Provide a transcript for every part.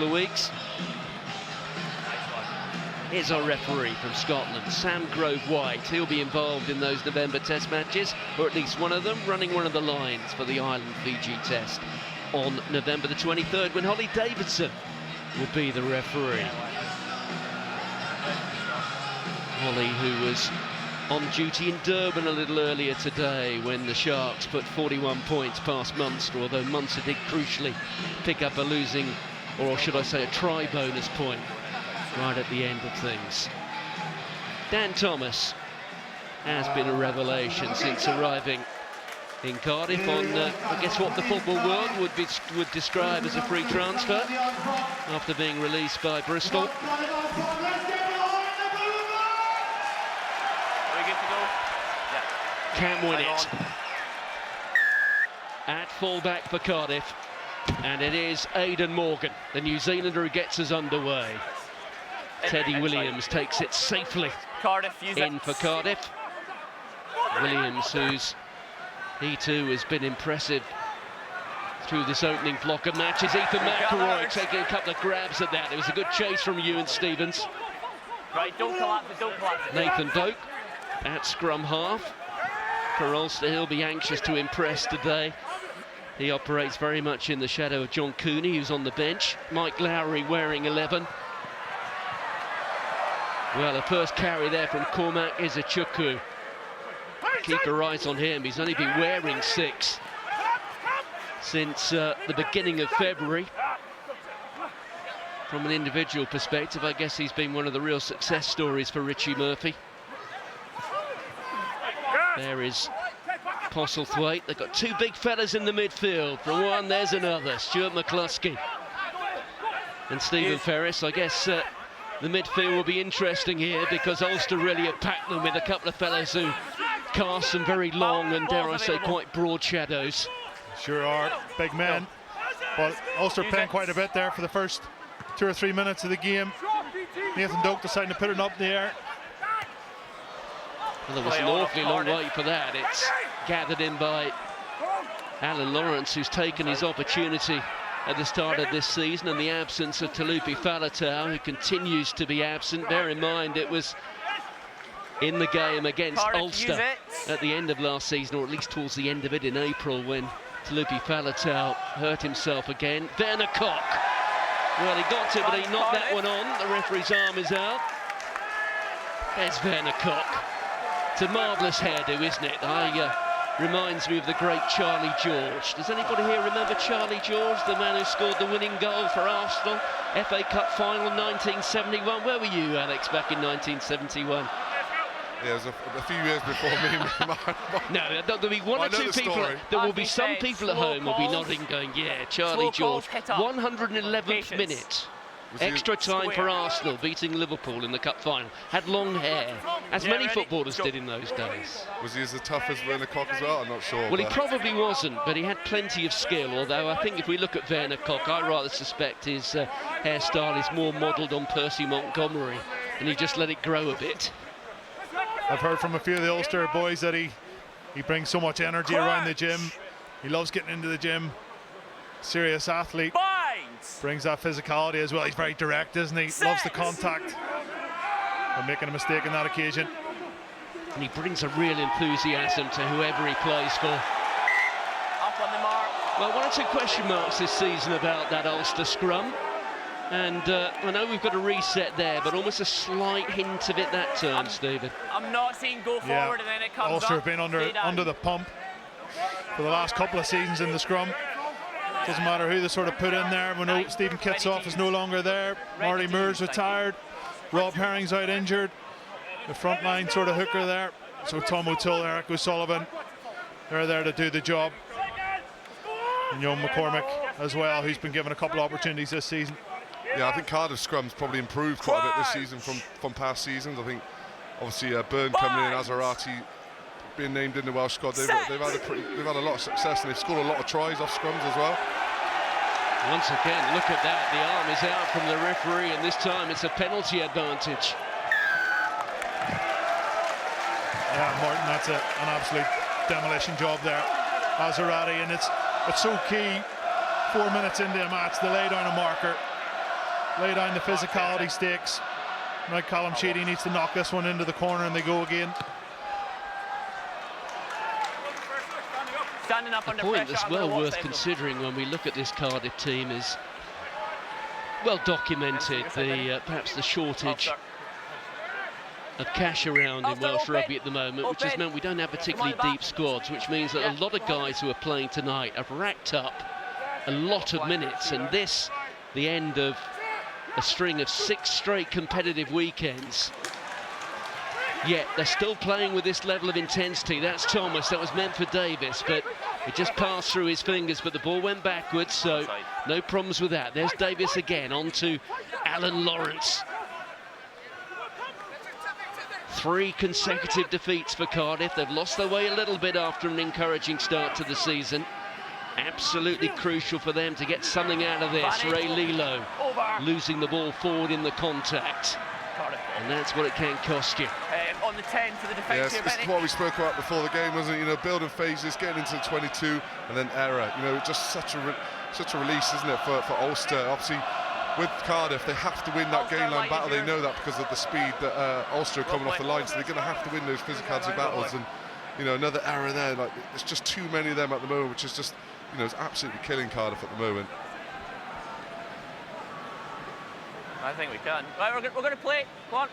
couple of weeks. Here's our referee from Scotland, Sam Grove-White. He'll be involved in those November Test matches, or at least one of them, running one of the lines for the Ireland-Fiji Test on November the 23rd, when Holly Davidson will be the referee. Holly, who was on duty in Durban a little earlier today when the Sharks put 41 points past Munster, although Munster did crucially pick up a losing, or should I say a try-bonus point right at the end of things. Dan Thomas has been a revelation since arriving in Cardiff on, I guess, what the football world would describe as a free transfer after being released by Bristol. Can win it at full-back for Cardiff, and it is Aidan Morgan, the New Zealander, who gets us underway. Teddy Williams takes it safely in for Cardiff. Williams, he too has been impressive through this opening block of matches. Ethan McElroy taking a couple of grabs at that. It was a good chase from Iwan Stephens. Right, don't collapse it. Nathan Doak at scrum half. For Ulster, he'll be anxious to impress today. He operates very much in the shadow of John Cooney, who's on the bench. Mike Lowry wearing 11. Well, a first carry there from Cormac Izuchukwu. Keep your eyes on him. He's only been wearing 6 since the beginning of February. From an individual perspective, I guess he's been one of the real success stories for Richie Murphy. There is Postlethwaite. They've got 2 big fellas in the midfield. From one, there's another, Stuart McCluskey and Stephen Ferris. I guess the midfield will be interesting here, because Ulster really have packed them with a couple of fellas who cast some very long and, dare I say, quite broad shadows. Sure are, big men. But Ulster playing quite a bit there for the first 2 or 3 minutes of the game. Nathan Doak deciding to put it up in the air. Well, there was an awfully long wait for that. It's gathered in by Alun Lawrence, who's taken his opportunity at the start of this season, and the absence of Talupi Faletau, who continues to be absent. Bear in mind, it was in the game against Ulster at the end of last season, or at least towards the end of it in April, when Talupi Faletau hurt himself again. Werner Koch. Well, he got it, but he knocked that one on. The referee's arm is out. There's Werner Koch. It's a marvellous hairdo, isn't it? Reminds me of the great Charlie George. Does anybody here remember Charlie George, the man who scored the winning goal for Arsenal? FA Cup final 1971. Where were you, Alex, back in 1971? Yeah, it was a few years before me. No, there'll be one or two people. There will be some people at home will be nodding, going, yeah, Charlie George. 111th minute. Extra time for Arsenal, beating Liverpool in the cup final. Had long hair, as many footballers did in those days. Was he as tough as Werner Koch as well? I'm not sure. Well, he probably wasn't, but he had plenty of skill, although I think if we look at Werner Koch, I rather suspect his hairstyle is more modelled on Percy Montgomery, and he just let it grow a bit. I've heard from a few of the Ulster boys that he brings so much energy around the gym. He loves getting into the gym. Serious athlete. Brings that physicality as well. He's very direct, isn't he? Loves the contact. And making a mistake on that occasion. And he brings a real enthusiasm to whoever he plays for. Up on the mark. Well, 1 or 2 question marks this season about that Ulster scrum. And I know we've got a reset there, but almost a slight hint of it that turn, Stephen. I'm not seeing go forward and then it comes Ulster up. have been under the pump for the last couple of seasons in the scrum. Doesn't matter who they sort of put in there. We know Stephen Kitsoff is no longer there. Marley Moore's retired. Rob Herring's out injured. The front line sort of hooker there. So Tom O'Toole, Eric O'Sullivan, they're there to do the job. And young McCormick as well, who's been given a couple of opportunities this season. Yeah, I think Cardiff scrum's probably improved quite a bit this season from past seasons. I think obviously Byrne coming in, Assiratti being named in the Welsh squad. They've had a lot of success, and they've scored a lot of tries off scrums as well. Once again, look at that. The arm is out from the referee, and this time it's a penalty advantage. Yeah, Martin, that's an absolute demolition job there. Assiratti, and it's so key. 4 minutes into a match, they lay down a marker. lay down the physicality stakes. Now Callum Sheedy needs to knock this one into the corner, and they go again. Standing up a under point pressure, that's well worth considering when we look at this Cardiff team is well documented, perhaps the shortage of cash around in Welsh rugby at the moment, which has meant we don't have particularly deep squads, which means that a lot of guys who are playing tonight have racked up a lot of minutes, and this, the end of a string of 6 straight competitive weekends. Yet they're still playing with this level of intensity. That's Thomas, that was meant for Davies, but it just passed through his fingers, but the ball went backwards, so no problems with that. There's Davies again, on to Alun Lawrence. 3 consecutive defeats for Cardiff. They've lost their way a little bit after an encouraging start to the season. Absolutely crucial for them to get something out of this. Rey Lee-Lo losing the ball forward in the contact. And that's what it can cost you. On the 10 for the defence. Yes, this is what we spoke about before the game, wasn't it? You know, building phases, getting into the 22, and then error. You know, just such a release, isn't it, for Ulster? Obviously, with Cardiff, they have to win that game line battle. They know that because of the speed that Ulster are coming off the line, so they're going to have to win those physicality battles. And you know, another error there. Like, there's just too many of them at the moment, which is just, you know, it's absolutely killing Cardiff at the moment. I think we can. Right, we're going to play. Go on.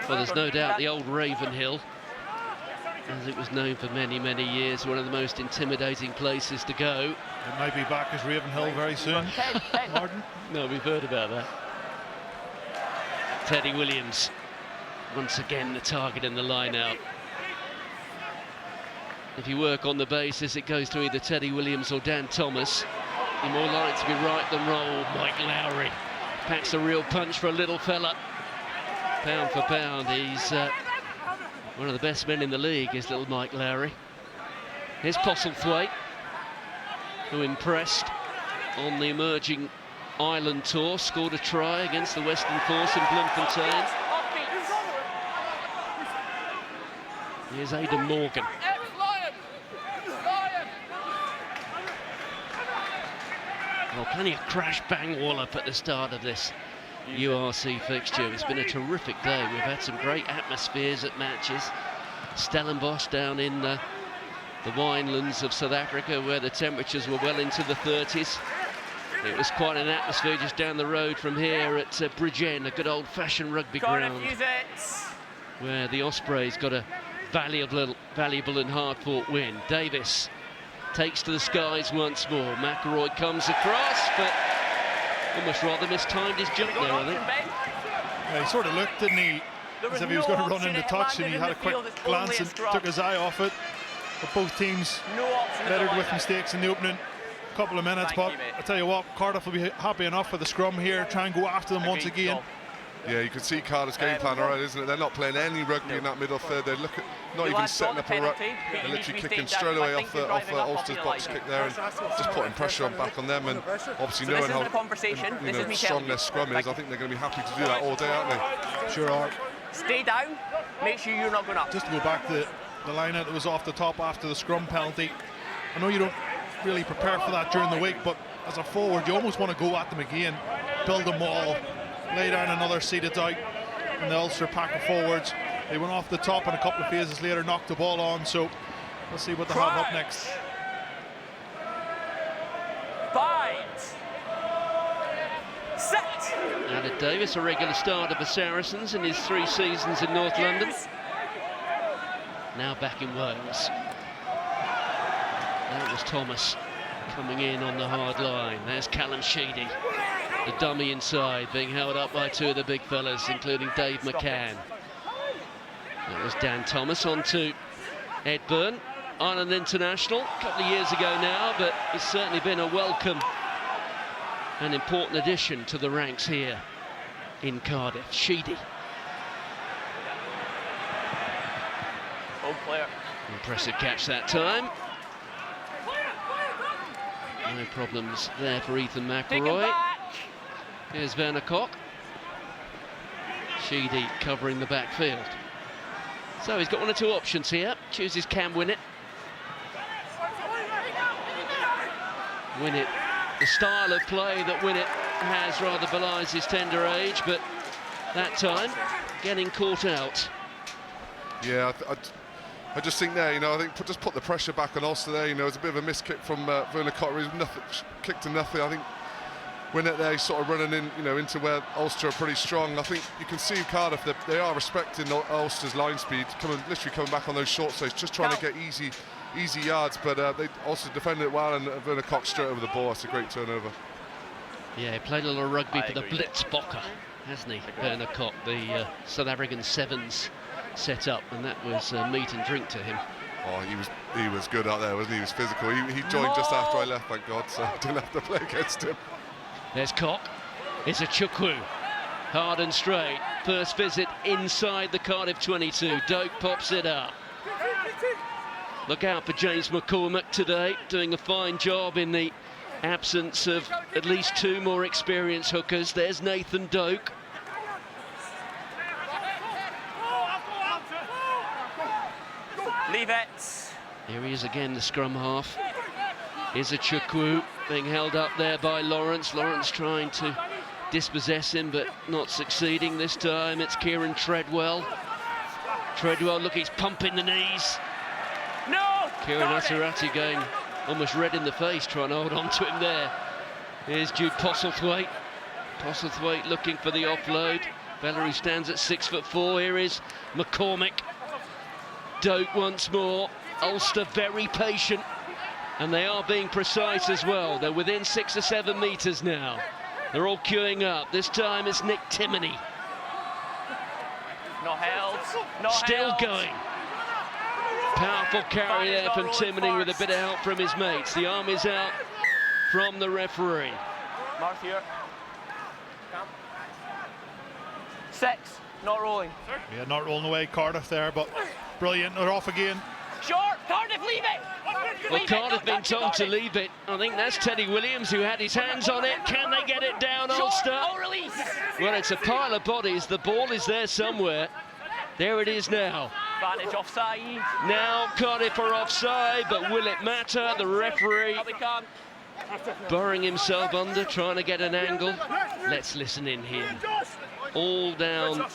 Well, there's no doubt the old Ravenhill, as it was known for many, many years, one of the most intimidating places to go. It might be back as Ravenhill very soon. Martin? No, we've heard about that. Teddy Williams, once again the target in the line-out. If you work on the basis, it goes to either Teddy Williams or Dan Thomas. You're more likely to be right than roll. Mike Lowry packs a real punch for a little fella. Pound for pound, he's one of the best men in the league, is little Mike Lowry. Here's Postlethwaite, who impressed on the emerging Ireland tour, scored a try against the Western Force in Bloemfontein. Here's Aidan Morgan. Well, plenty of crash bang wallop at the start of this URC fixture. It's been a terrific day. We've had some great atmospheres at matches. Stellenbosch down in the winelands of South Africa, where the temperatures were well into the 30s. It was quite an atmosphere just down the road from here at Bridgend, a good old-fashioned rugby ground, where the Ospreys got a valuable and hard-fought win. Davies takes to the skies once more. McElroy comes across, but almost rather mistimed his jump there, I think. Yeah, he sort of looked, didn't he, as if he was going to run into touch, and he had a quick glance and took his eye off it. But both teams littered with mistakes in the opening couple of minutes. But I tell you what, Cardiff will be happy enough for the scrum here, try and go after them once again. Yeah, you can see Cardiff's game plan, all right, isn't it? They're not playing any rugby in that middle third. They're not even setting up a ruck. They're literally kicking straight away off Ulster's box kick there, and just putting pressure back on them. And obviously knowing how strong their scrum is, I think they're going to be happy to do that all day, aren't they? Sure are. Stay down. Make sure you're not going up. Just to go back to the line out that was off the top after the scrum penalty. I know you don't really prepare for that during the week, but as a forward, you almost want to go at them again, build them all, lay down another seated out in the Ulster pack of forwards. They went off the top, and a couple of phases later knocked the ball on, so let's see what they have up next. Fight. Set. Added Davies, a regular starter for Saracens in his 3 seasons in North London. Now back in Wales. That was Thomas coming in on the hard line. There's Callum Sheedy, the dummy inside, being held up by 2 of the big fellas, including Dave McCann. That was Dan Thomas. On to Ed Byrne, Ireland international, a couple of years ago now, but it's certainly been a welcome and important addition to the ranks here in Cardiff. Sheedy. Oh, player. Impressive catch that time. No problems there for Ethan McElroy. Here's Werner Koch. Sheedy covering the backfield. So he's got 1 or 2 options here. Chooses Cam Winnett. Winnett, the style of play that Winnett has rather belies his tender age, but that time getting caught out. Yeah, I just think there, you know, I think just put the pressure back on Ulster there. You know, it's a bit of a miss kick from Werner Cotter. Kick to nothing. I think Winnett there, he's sort of running in, you know, into where Ulster are pretty strong. I think you can see Cardiff, they are respecting Ulster's line speed, literally coming back on those short stays, just trying to get easy yards. But they also defended it well, and Werner Cotter straight over the ball. It's a great turnover. Yeah, he played a little rugby for the Blitzbokker, hasn't he? Werner Cotter, the South African Sevens set up, and that was meat and drink to him. Oh, he was good out there, wasn't he? He was physical. He joined just after I left, thank God, so I didn't have to play against him. There's Cock. Izuchukwu, hard and straight. First visit inside the Cardiff 22. Doak pops it up. Look out for James McCormick today, doing a fine job in the absence of at least two more experienced hookers. There's Nathan Doak. Leave it. Here he is again, the scrum half. Izuchukwu being held up there by Lawrence. Lawrence trying to dispossess him, but not succeeding this time. It's Kieran Treadwell. Treadwell, look, he's pumping the knees. No! Keiron Assiratti going almost red in the face, trying to hold on to him there. Here's Jude Postlethwaite. Postlethwaite looking for the offload. Valerie stands at 6'4". Here is McCormick. Doak once more. Ulster very patient, and they are being precise as well. They're within 6 or 7 metres now. They're all queuing up. This time it's Nick Timoney. Not held. Not Still held. going. Powerful carry there from Timoney with a bit of help from his mates. The arm is out from the referee. Mark here. 6. Not rolling. Yeah, not rolling away Cardiff there, but brilliant. They're off again. Short. Cardiff, leave it. Well, Cardiff been told to leave it. I think that's Teddy Williams who had his hands on it. Can they get it down, Ulster? No release. Well, it's a pile of bodies. The ball is there somewhere. There it is now. Advantage offside. Now Cardiff are offside, but will it matter? The referee burrowing himself under, trying to get an angle. Let's listen in here. All down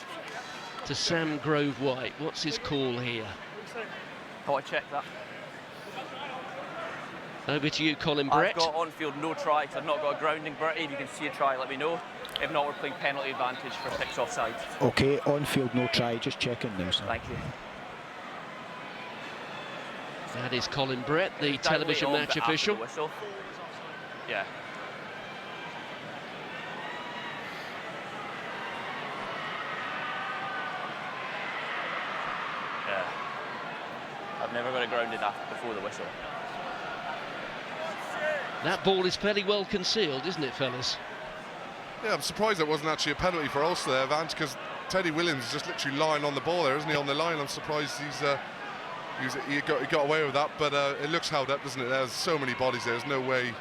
to Sam Grove White. What's his call here? Oh, I checked that. Over to you, Colin Brett. I've got on-field no try, because I've not got a grounding. Bertie, if you can see a try, let me know. If not, we're playing penalty advantage for 6 offside. OK, on-field no try, just checking now, sir. Thank you. That is Colin Brett, the television match official. Yeah. I've never got it grounded before the whistle. That ball is fairly well concealed, isn't it, fellas? Yeah, I'm surprised it wasn't actually a penalty for Ulster there, Vance, because Teddy Williams is just literally lying on the ball there, isn't he, on the line? I'm surprised he got away with that, but it looks held up, doesn't it? There's so many bodies there. There's no way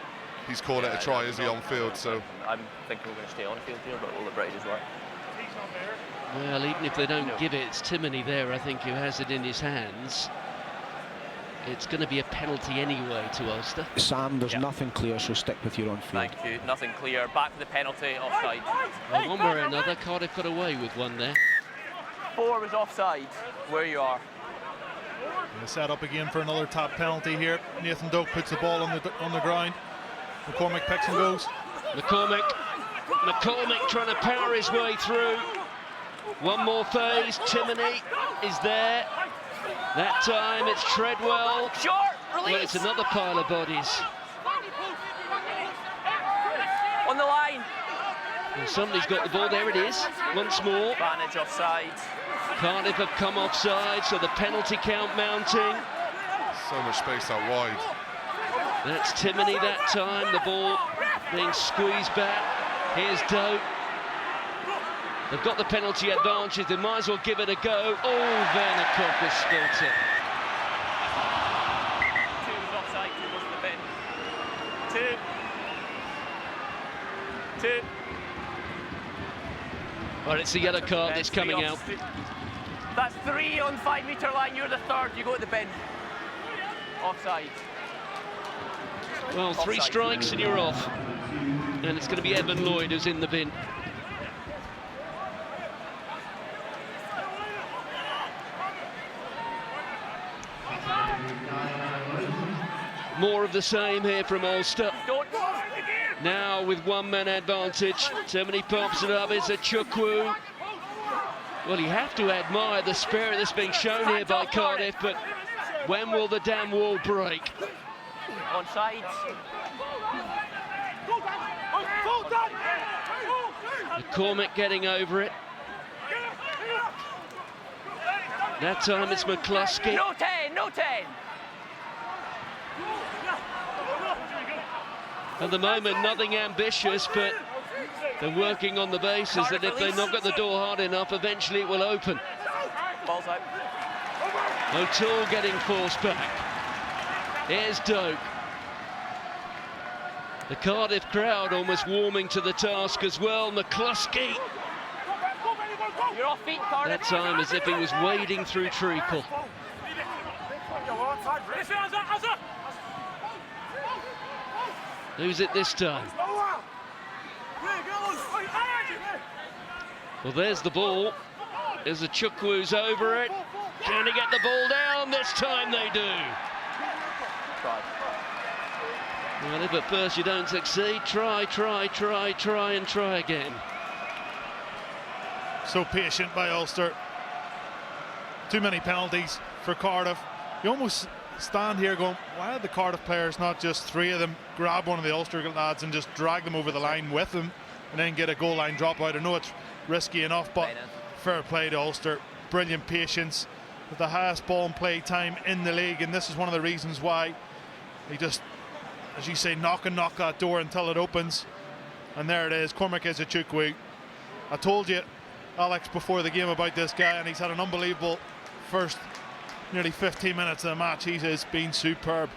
he's called it a try, is he, on field? So I'm thinking we're going to stay on field here, but we'll let Brady just work. Well, even if they don't give it, it's Timoney there, I think, who has it in his hands. It's going to be a penalty anyway to Ulster. Sam, there's nothing clear, so stick with your on-field. Thank you. Nothing clear. Back to the penalty, offside. Well, one way or another, Cardiff got away with one there. 4 was offside, where you are. Set up again for another tap penalty here. Nathan Doak puts the ball on the ground. McCormick picks and goes. McCormick trying to power his way through. One more phase. Timoney is there. That time it's Treadwell. Short release. Well, it's another pile of bodies. On the line. Well, somebody's got the ball. There it is. Once more. Advantage offside. Cardiff have come offside, so the penalty count mounting. so much space out wide. That's Timoney that time. The ball being squeezed back. Here's Doak. They've got the penalty advantage, they might as well give it a go. Oh, Werner Koch has spilt it. 2 was offside, 2 was in the bin. 2. Well, it's the yellow card that's coming out. That's 3 on 5-metre line, you're the 3rd, you go at the bin. Offside. Well, 3 strikes and you're off. And it's going to be Evan Lloyd who's in the bin. More of the same here from Ulster. Now with one-man advantage. Timoney pops it up. Izuchukwu. Well, you have to admire the spirit that's being shown here by Cardiff, but when will the damn wall break? Onside. McCormick getting over it. That time it's McCluskey. No 10, no 10. At the moment, nothing ambitious, but they're working on the basis that if they knock at the door hard enough, eventually it will open. Ball's out. O'Toole getting forced back. Here's Doak. The Cardiff crowd almost warming to the task as well. McCluskey. You're off feet, Cardiff. That time as if he was wading through treacle. Who's it this time? Well, there's the ball. Izuchukwu's over it. Can he get the ball down? This time they do. Well, if at first you don't succeed, try and try again. So patient by Ulster. Too many penalties for Cardiff. You almost stand here going, why did the Cardiff players, not just three of them, grab one of the Ulster lads and just drag them over the line with them and then get a goal line dropout? I know it's risky enough, but fair play to Ulster. Brilliant patience with the highest ball and play time in the league, and this is one of the reasons why they just, as you say, knock that door until it opens. And there it is, Cormac Izuchukwu. I told you, Alex, before the game about this guy, and he's had an unbelievable first nearly 15 minutes of the match. He has been superb.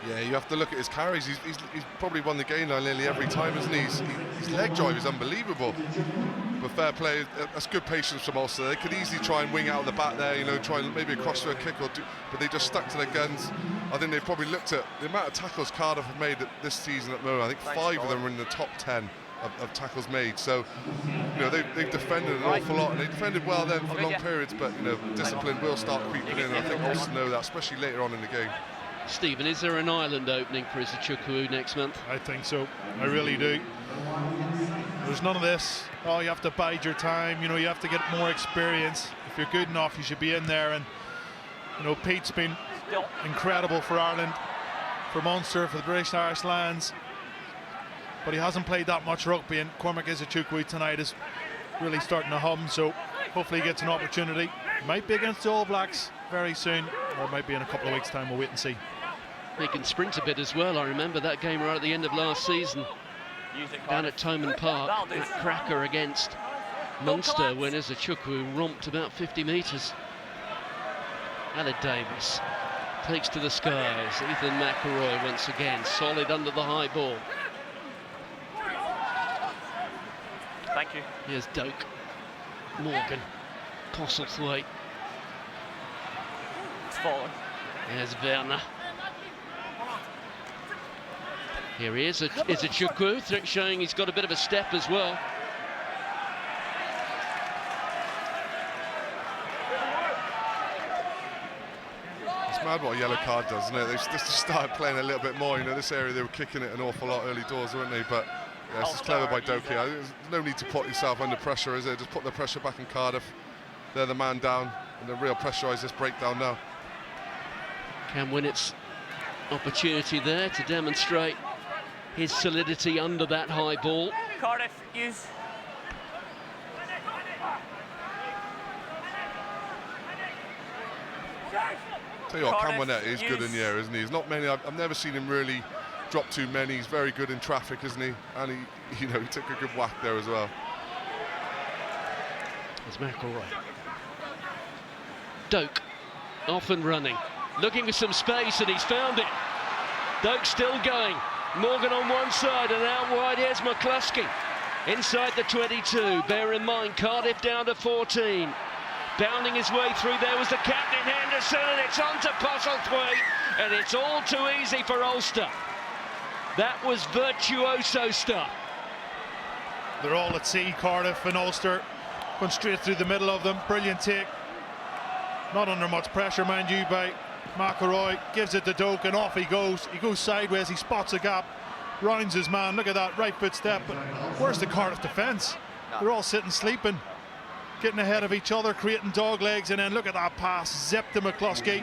Yeah, you have to look at his carries. He's probably won the game line nearly every time, isn't he? His leg drive is unbelievable. But fair play, that's good patience from Ulster. They could easily try and wing out of the back there, you know, try and maybe a cross to a kick, but they just stuck to their guns. I think they've probably looked at the amount of tackles Cardiff have made this season at the moment. I think 5 of them are in the top 10 of tackles made. So, you know, they've defended an awful lot, and they defended well then for long periods, but, you know, discipline will start creeping in, and I think Ulster know that, especially later on in the game. Stephen, is there an island opening for Izuchukwu next month? I think so. I really do. There's none of this, oh, you have to bide your time, you know, you have to get more experience. If you're good enough, you should be in there. And, you know, Pete's been incredible for Ireland, for Munster, for the British Irish lands, but he hasn't played that much rugby, and Cormac Izuchukwu tonight is really starting to hum, so hopefully he gets an opportunity. Might be against the All Blacks very soon, or it might be in a couple of weeks' time. We'll wait and see. He can sprint a bit as well. I remember that game right at the end of last season down at Thomond Park, that cracker against Munster when Izuchukwu romped about 50 metres. Alun Davies takes to the skies. Ethan McElroy once again solid under the high ball. Thank you. Here's Doak, Morgan, Postlethwaite. It's fallen. There's Byrne. Here he is, Izuchukwu, showing he's got a bit of a step as well. It's mad what a yellow card does, isn't it? They just started playing a little bit more. You know, this area they were kicking it an awful lot early doors, weren't they? But yeah, it's just clever by Doak here. There's no need to put yourself under pressure, is there? Just put the pressure back in Cardiff. They're the man down, and the real pressurise this breakdown now. Can Winnett's opportunity there to demonstrate his solidity under that high ball. Cardiff Hughes. Tell you what, Cam Winnett is good in the air, isn't he? He's not many. I've never seen him really drop too many. He's very good in traffic, isn't he? And he, you know, he took a good whack there as well. It's McElroy. Doak off and running, looking for some space, and he's found it. Doak still going. Morgan on one side, and out wide here's McCluskey. Inside the 22. Bear in mind, Cardiff down to 14. Bounding his way through there was the captain, Henderson, and it's on to Postlethwaite, and it's all too easy for Ulster. That was virtuoso stuff. They're all at sea, Cardiff and Ulster, going straight through the middle of them. Brilliant take. Not under much pressure, mind you, by McElroy. Gives it to Doak and off he goes. He goes sideways, he spots a gap, rounds his man. Look at that right foot step. But where's the Cardiff defence? They're all sitting sleeping, getting ahead of each other, creating dog legs, and then look at that pass, zip to McCluskey.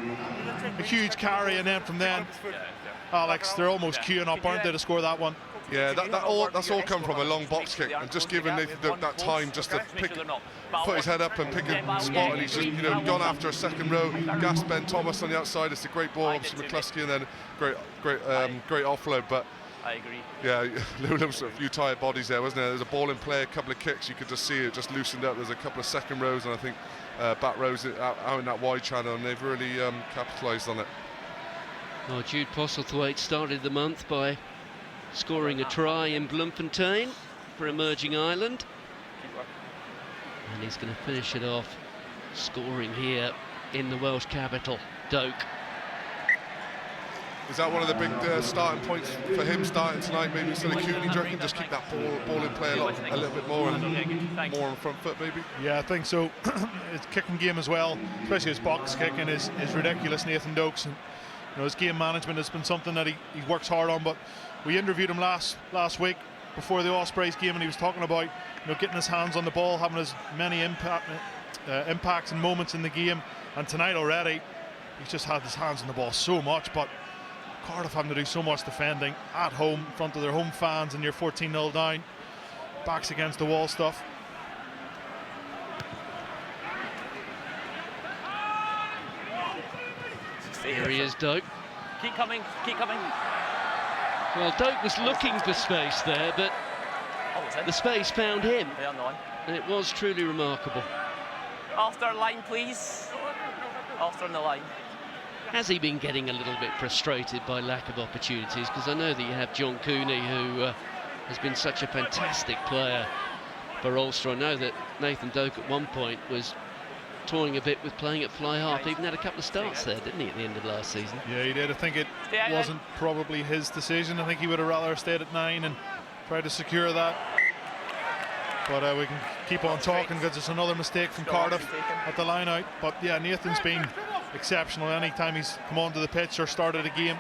A huge carry, and then from then, Alex, they're almost queuing up, aren't they, to score that one? Yeah, that's all come from a long box kick, and just giving Nathan Doak that time just to put his head up and pick a spot, and he's just gone after a second row. Gas Ben Thomas on the outside. It's a great ball, obviously McCluskey, and then great offload. But I agree. Yeah, there was a few tired bodies there, wasn't there? There's a ball in play, a couple of kicks. You could just see it just loosened up. There's a couple of second rows, and I think back rows out in that wide channel, and they've really capitalised on it. Well, Jude Postlethwaite started the month by scoring a try in Bloemfontein for Emerging Ireland, and he's going to finish it off scoring here in the Welsh capital. Doak. Is that one of the big starting points for him starting tonight? Maybe instead of Cooney, do you reckon just keep that ball in play a little bit more and more on front foot, maybe? Yeah, I think so. His kicking game as well, especially his box kicking, is ridiculous. Nathan Doak's, and his game management has been something that he works hard on. But we interviewed him last week before the Ospreys game, and he was talking about getting his hands on the ball, having as many impacts and moments in the game. And tonight already, he's just had his hands on the ball so much. But Cardiff having to do so much defending at home in front of their home fans, and you're 14-0 down, backs against the wall stuff. Here he is, Doak. Keep coming, keep coming. Well, Doak was looking for space there, but the space found him, and it was truly remarkable. Ulster line, please. Ulster on the line. Has he been getting a little bit frustrated by lack of opportunities? Because I know that you have John Cooney, who has been such a fantastic player for Ulster. I know that Nathan Doak at one point was toying a bit with playing at fly half. Even had a couple of starts there, didn't he, at the end of last season? Yeah, he did. I think it wasn't probably his decision. I think he would have rather stayed at 9 and tried to secure that. But we can keep on talking because it's another mistake from Cardiff at the line out. But yeah, Nathan's been exceptional anytime he's come onto the pitch or started a game.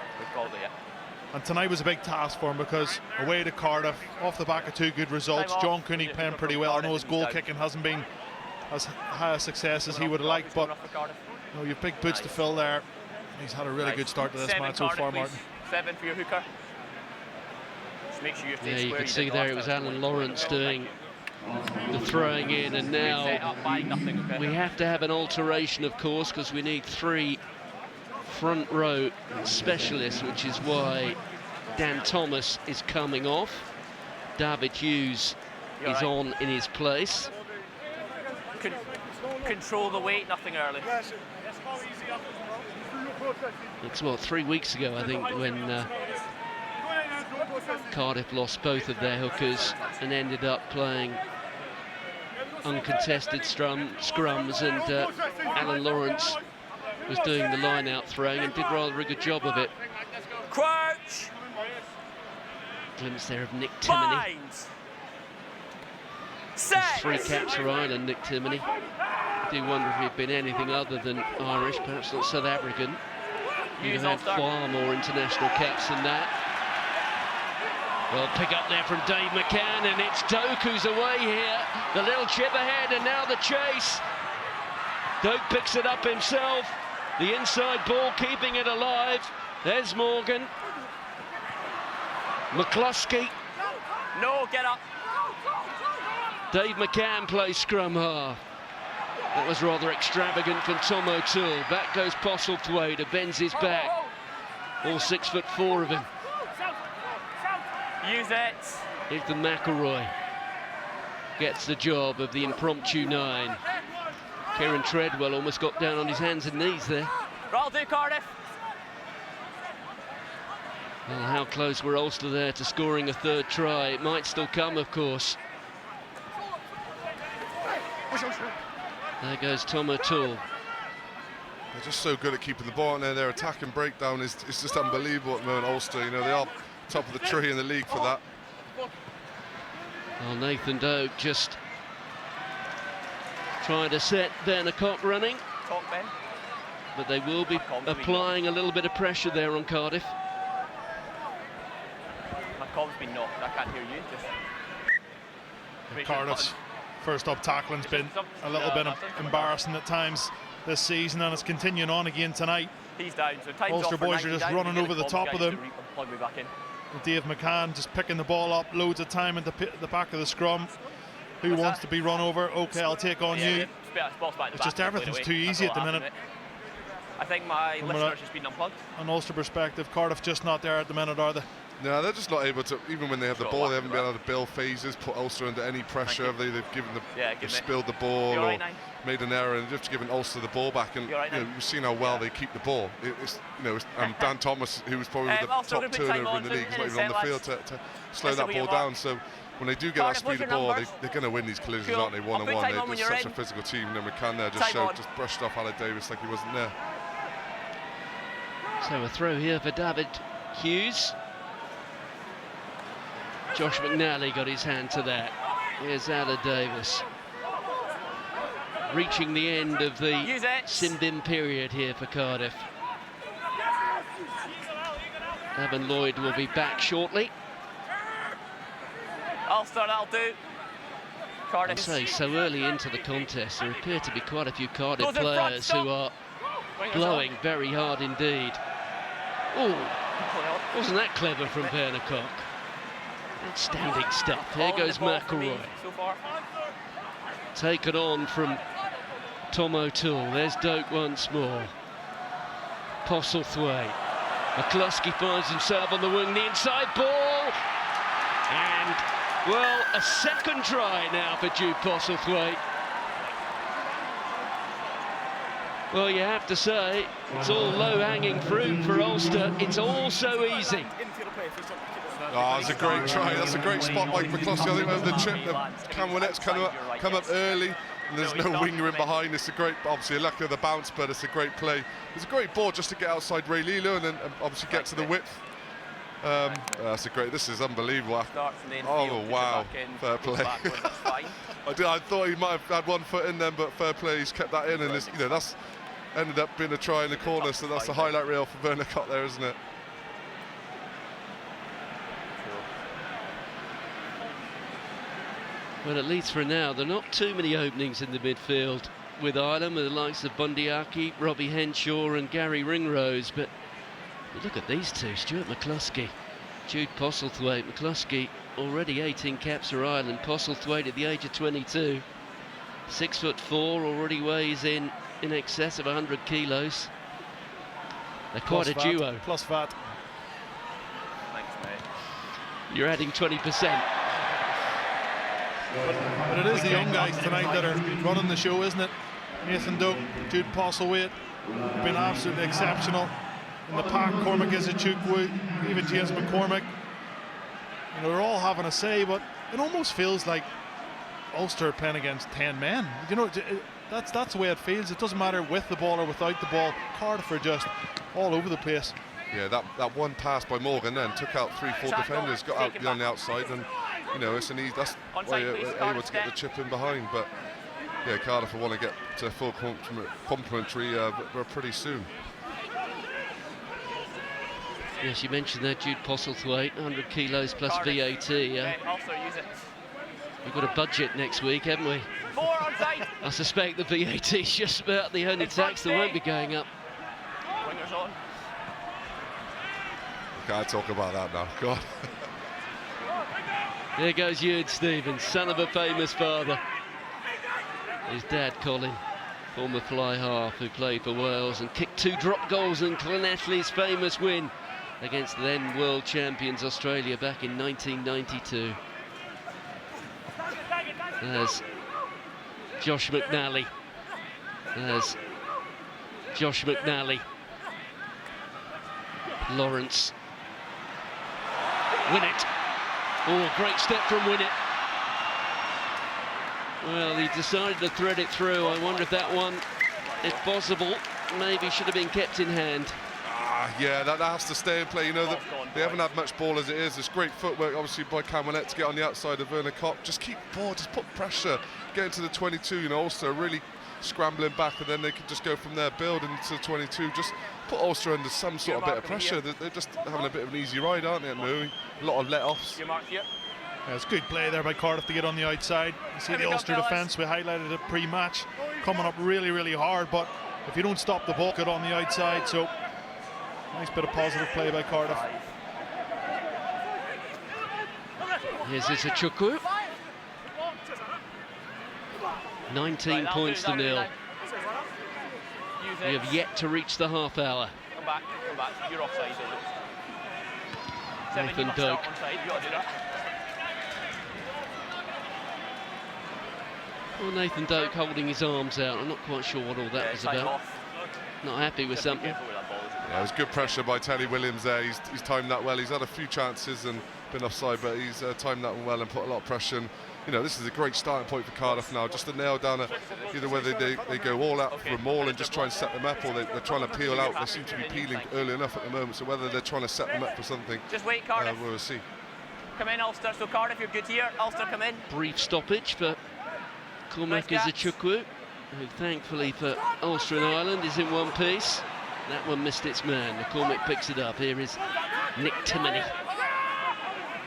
And tonight was a big task for him because away to Cardiff, off the back of 2 good results. John Cooney playing pretty well. I know his goal kicking hasn't been as high a success as he would have liked, but you've big boots to fill there. He's had a really good start to this match so far, Martin. 7 for your hooker. Just make sure yeah, you can see there it was Alun Lawrence doing the throwing in, and now we have to have an alteration, of course, because we need 3 front row specialists, which is why Dan Thomas is coming off. Dafydd Hughes is on in his place. Control the weight, nothing early. It's 3 weeks ago, I think, when Cardiff lost both of their hookers and ended up playing uncontested scrums, and Alun Lawrence was doing the line-out throwing and did rather a good job of it. Crouch! Glimpse there of Nick Timoney. 3 caps for Ireland, Nick Timoney. I do wonder if he'd been anything other than Irish, perhaps not South African. He'd have had far more international caps than that. Well, pick up there from Dave McCann, and it's Doak who's away here. The little chip ahead, and now the chase. Doak picks it up himself. The inside ball keeping it alive. There's Morgan. McCluskey. No, get up. Dave McCann plays scrum half. That was rather extravagant from Tom O'Toole. Back goes Postlethwaite, bends his back. All 6'4" of him. Use it. Ethan McElroy gets the job of the impromptu 9. Kieran Treadwell almost got down on his hands and knees there. Roll do, Cardiff. Well, how close were Ulster there to scoring a 3rd try? It might still come, of course. There goes Tom O'Toole. They're just so good at keeping the ball in there. Their attack and breakdown is just unbelievable at the moment. Ulster, they are top of the tree in the league for that. Well, Nathan Doak just trying to set Byrne running, but they will be applying a little bit of pressure there on Cardiff. My com's been knocked, I can't hear you. Cardiff's first up tackling's been a little bit embarrassing at times this season, and it's continuing on again tonight. He's down, so time's Ulster off for boys are 90 just down. running over the top of them. Plug me back in. Dave McCann just picking the ball up, loads of time at the back of the scrum. Who wants to be run over? Okay, I'll take on you. It's just everything's too easy at the minute. I think my listener's just been unplugged. An Ulster perspective, Cardiff just not there at the minute, are they? No, they're just not able to, even when they have the ball, they haven't been able to build phases, put Ulster under any pressure. They've given they've spilled the ball or made an error and just given Ulster the ball back. And we've seen how well they keep the ball. And Dan Thomas, who was probably the top turnover in the league, is not even on the field to slow that ball down. So when they do get that speed of ball, they're going to win these collisions, aren't they? One-on-one. They're such a physical team. And McCann there just brushed off Alec Davies like he wasn't there. So a throw here for Dafydd Hughes. Josh McNally got his hand to that. Here's Alun Davies. Reaching the end of the sin-bin period here for Cardiff. Evan Lloyd will be back shortly. Ulster, that'll do. Cardiff. I say, so early into the contest, there appear to be quite a few Cardiff players who are blowing very hard indeed. Oh, wasn't that clever from Byrne? Outstanding stuff. Here goes McElroy. Taken on from Tom O'Toole. There's Doak once more. Postlethwaite. McCluskey finds himself on the wing, the inside ball. And, well, a second try now for Jude Postlethwaite. Well, you have to say, it's all low-hanging fruit for Ulster. It's all so easy. Oh, that's a great try. That's a great spot by McCluskey. I think over the chip, Cam Winnett's come up early, and there's no winger in behind. It's a great, obviously a lack of the bounce, but it's a great play. It's a great ball just to get outside Rey Lee-Lo and then obviously get to the width. That's a great. This is unbelievable. Oh wow, fair play. I thought he might have had 1 foot in then, but fair play. He's kept that in, and that's ended up being a try in the corner. So that's the highlight reel for Byrne there, isn't it? Well, at least for now, there are not too many openings in the midfield with Ireland, with the likes of Bundyaki, Robbie Henshaw and Gary Ringrose, but look at these two, Stuart McCluskey, Jude Postlethwaite. McCluskey already 18 caps for Ireland, Postlethwaite at the age of 22, 6'4", already weighs in excess of 100 kilos. They're quite a duo. Plus VAT. Thanks, mate. You're adding 20%. But it is the young guys tonight that are running the show, isn't it? Nathan Doak, Jude Postlethwaite have been absolutely exceptional. In the pack, Cormac Izuchukwu, even James McCormick. They're all having a say, but it almost feels like Ulster are playing against 10 men. That's the way it feels. It doesn't matter with the ball or without the ball. Cardiff are just all over the place. Yeah, that one pass by Morgan then took out 3-4 defenders, got out on the outside, and it's an easy. That's why you're able to get the chip in behind. But yeah, Cardiff will want to get to full complementary pretty soon. Yes, you mentioned that Jude Postlethwaite, 100 kilos plus VAT. We've got a budget next week, haven't we? I suspect the VAT is just about the only tax that won't be going up. Can't talk about that now, God. There goes Iwan Stephens, son of a famous father. His dad, Colin, former fly half who played for Wales and kicked 2 drop goals in Llanelli's famous win against then world champions Australia back in 1992. There's Josh McNally. There's Josh McNally. Lawrence. Winnett. Oh, great step from Winnett. Well, he decided to thread it through. I wonder if that one, if possible, maybe should have been kept in hand. Yeah, that has to stay in play. You know, they haven't had much ball as it is. It's great footwork, obviously, by Winnett to get on the outside of Byrne. Just keep ball, just put pressure, get into the 22. You know, Ulster really scrambling back, and then they can just go from there, build into the 22. Just put Ulster under some sort of bit of pressure. They're just having a bit of an easy ride, aren't they? A lot of let-offs. Yeah, it's good play there by Cardiff to get on the outside. You see the Ulster defence, we highlighted it pre-match, coming up really, really hard, but if you don't stop the ball, get on the outside. So nice bit of positive play by Cardiff. Here's Izuchukwu. 19 points to 0. We have yet to reach the half hour. Come back. You're offside. Nathan Doak. Well, Nathan Doak holding his arms out. I'm not quite sure what all that was about. Not happy with something. Yeah, it was good pressure by Teddy Williams there. He's timed that well. He's had a few chances and been offside, but he's timed that one well and put a lot of pressure. And, you know, this is a great starting point for Cardiff now, just to nail down either whether they go all out for a maul and just try and set them up, or they're trying to peel out. They seem to be peeling early enough at the moment, so whether they're trying to set them up for something, just wait, Cardiff. We'll see. Come in, Ulster. So Cardiff, you're good here. Ulster, come in. Brief stoppage for Cormac Izuchukwu, who thankfully for Ulster and Ireland is in one piece. That one missed its man. McCormick picks it up. Here is Nick Timoney.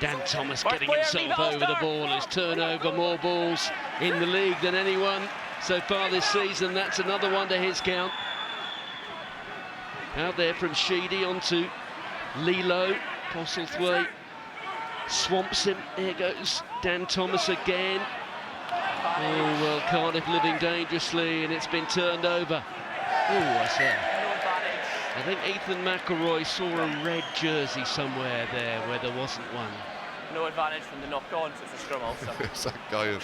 Dan Thomas getting himself over the ball. His turnover, more balls in the league than anyone so far this season. That's another one to his count. Out there from Sheedy onto Lee-Lo. Postlethwaite swamps him. Here goes Dan Thomas again. Oh, well, Cardiff living dangerously, and it's been turned over. Oh, I say. I think Ethan McElroy saw a red jersey somewhere there where there wasn't one. No advantage from the knock-on, so it's a scrum also. It's that guy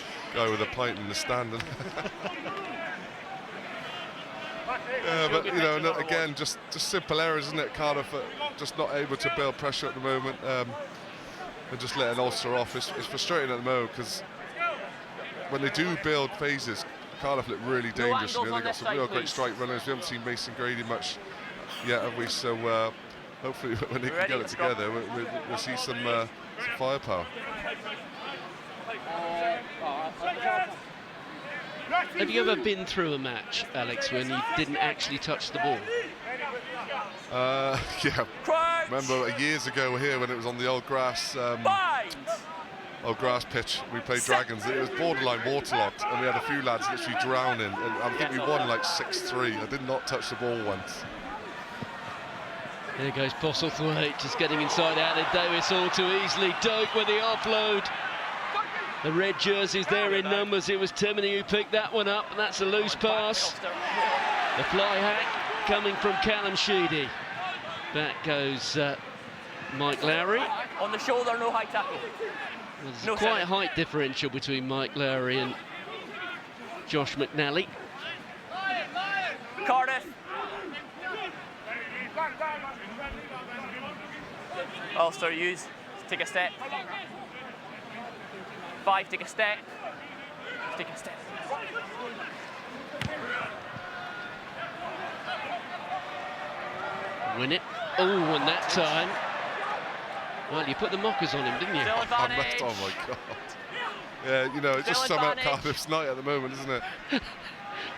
with a pint in the stand. Yeah, but, you know, again, just simple errors, isn't it? Cardiff just not able to build pressure at the moment, and just letting Ulster off. It's frustrating at the moment, because when they do build phases, Cardiff look really dangerous. You know, they've got some real great strike runners. We haven't seen Mason Grady much yet, have we? So hopefully when they can get it together, we'll see some firepower. Have you ever been through a match, Alex, when you didn't actually touch the ball? Yeah. Remember years ago here when it was on the old grass pitch, we played Dragons. It was borderline waterlogged, and we had a few lads literally drowning, and I think we won like 6-3. I did not touch the ball once. There goes Postlethwaite, just getting inside out of Davies all too easily. Doak with the offload. The red jerseys there in numbers. It was Timoney who picked that one up, and that's a loose pass. The fly hack coming from Callum Sheedy. Back goes Mike Lowry. On the shoulder, no high tackle. There's quite a height differential between Mike Lowry and Josh McNally. Cardiff. Ulster use. Take a step. 5, take a step. Take a step. Winnett. Oh, and that time. Well, you put the mockers on him, didn't you? Still advantage. Oh my God. Yeah, you know, it's just sum up Cardiff's night at the moment, isn't it?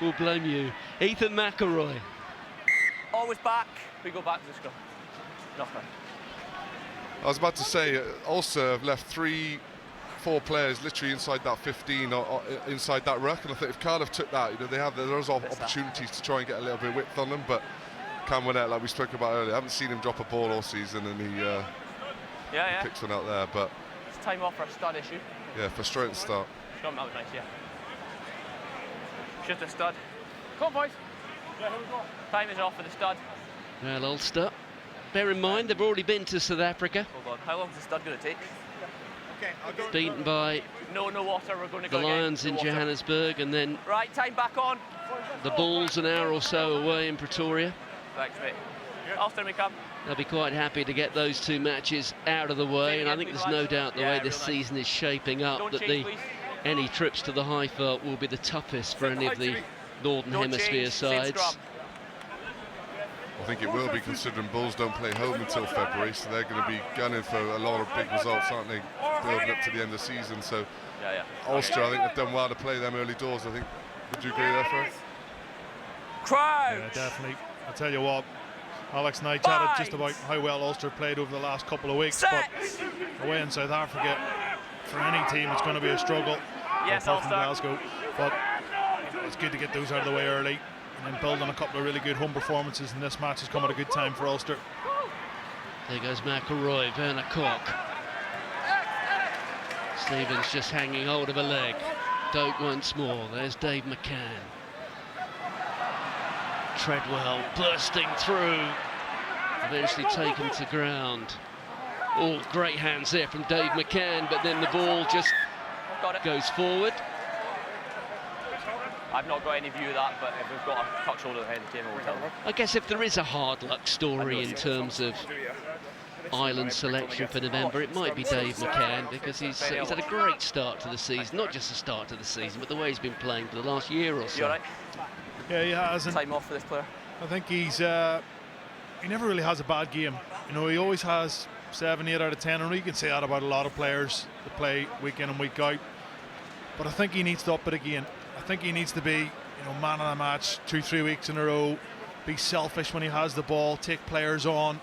We'll blame you. Ethan McElroy. Always back. We go back to the scrum. Knocker. I was about to say, Ulster have left 3-4 players literally inside that 15 or inside that ruck, and I think if Cardiff took that, you know, there's opportunities to try and get a little bit of width on them, but Cam Winnett, like we spoke about earlier, I haven't seen him drop a ball all season, and he picks one out there, but it's time off for a stud issue. Yeah, frustrating start. Scrum, that was nice, yeah. Just a stud. Come on, boys. Yeah, here we go. Time is off for the stud. Well, Ulster, bear in mind they've already been to South Africa. Hold on, how long is the stud going to take? Okay, beaten by no water, we're going to the go Lions in Johannesburg, and then right, time back on. The Bulls an hour or so away in Pretoria. Thanks, mate. Ulster, we come. They'll be quite happy to get those 2 matches out of the way, and I think there's no doubt the way this season is shaping up that any trips to the Highveld will be the toughest for any of the Northern Hemisphere sides. I think it will be, considering Bulls don't play home until February, so they're going to be gunning for a lot of big results, aren't they, building up to the end of the season. So Ulster, I think they've done well to play them early doors. I think, would you agree there, Fred? Yeah, definitely. I'll tell you what, Alex and I chatted just about how well Ulster played over the last couple of weeks, but away in South Africa, for any team, it's going to be a struggle. Apart from Glasgow, but it's good to get those out of the way early and then build on a couple of really good home performances, and this match has come at a good time for Ulster. There goes McElroy, Werner Koch. Stephens just hanging hold of a leg. Doak once more, there's Dave McCann. Treadwell bursting through, eventually taken to ground. All great hands there from Dave McCann, but then the ball just goes forward. I've not got any view of that, but if we've got a touch hold of the head, the game will tell them. I guess if there is a hard luck story in terms of Ireland selection for November, it might be Dave McCann, because he's had a great start to the season. Not just the start to the season, but the way he's been playing for the last year or so. You all right? Yeah, he has. Time off for this player. I think he's he never really has a bad game. You know, he always has 7, 8 out of 10, and you can say that about a lot of players that play week in and week out. But I think he needs to up it again. I think he needs to be, you know, man of the match 2, 3 weeks in a row. Be selfish when he has the ball, take players on,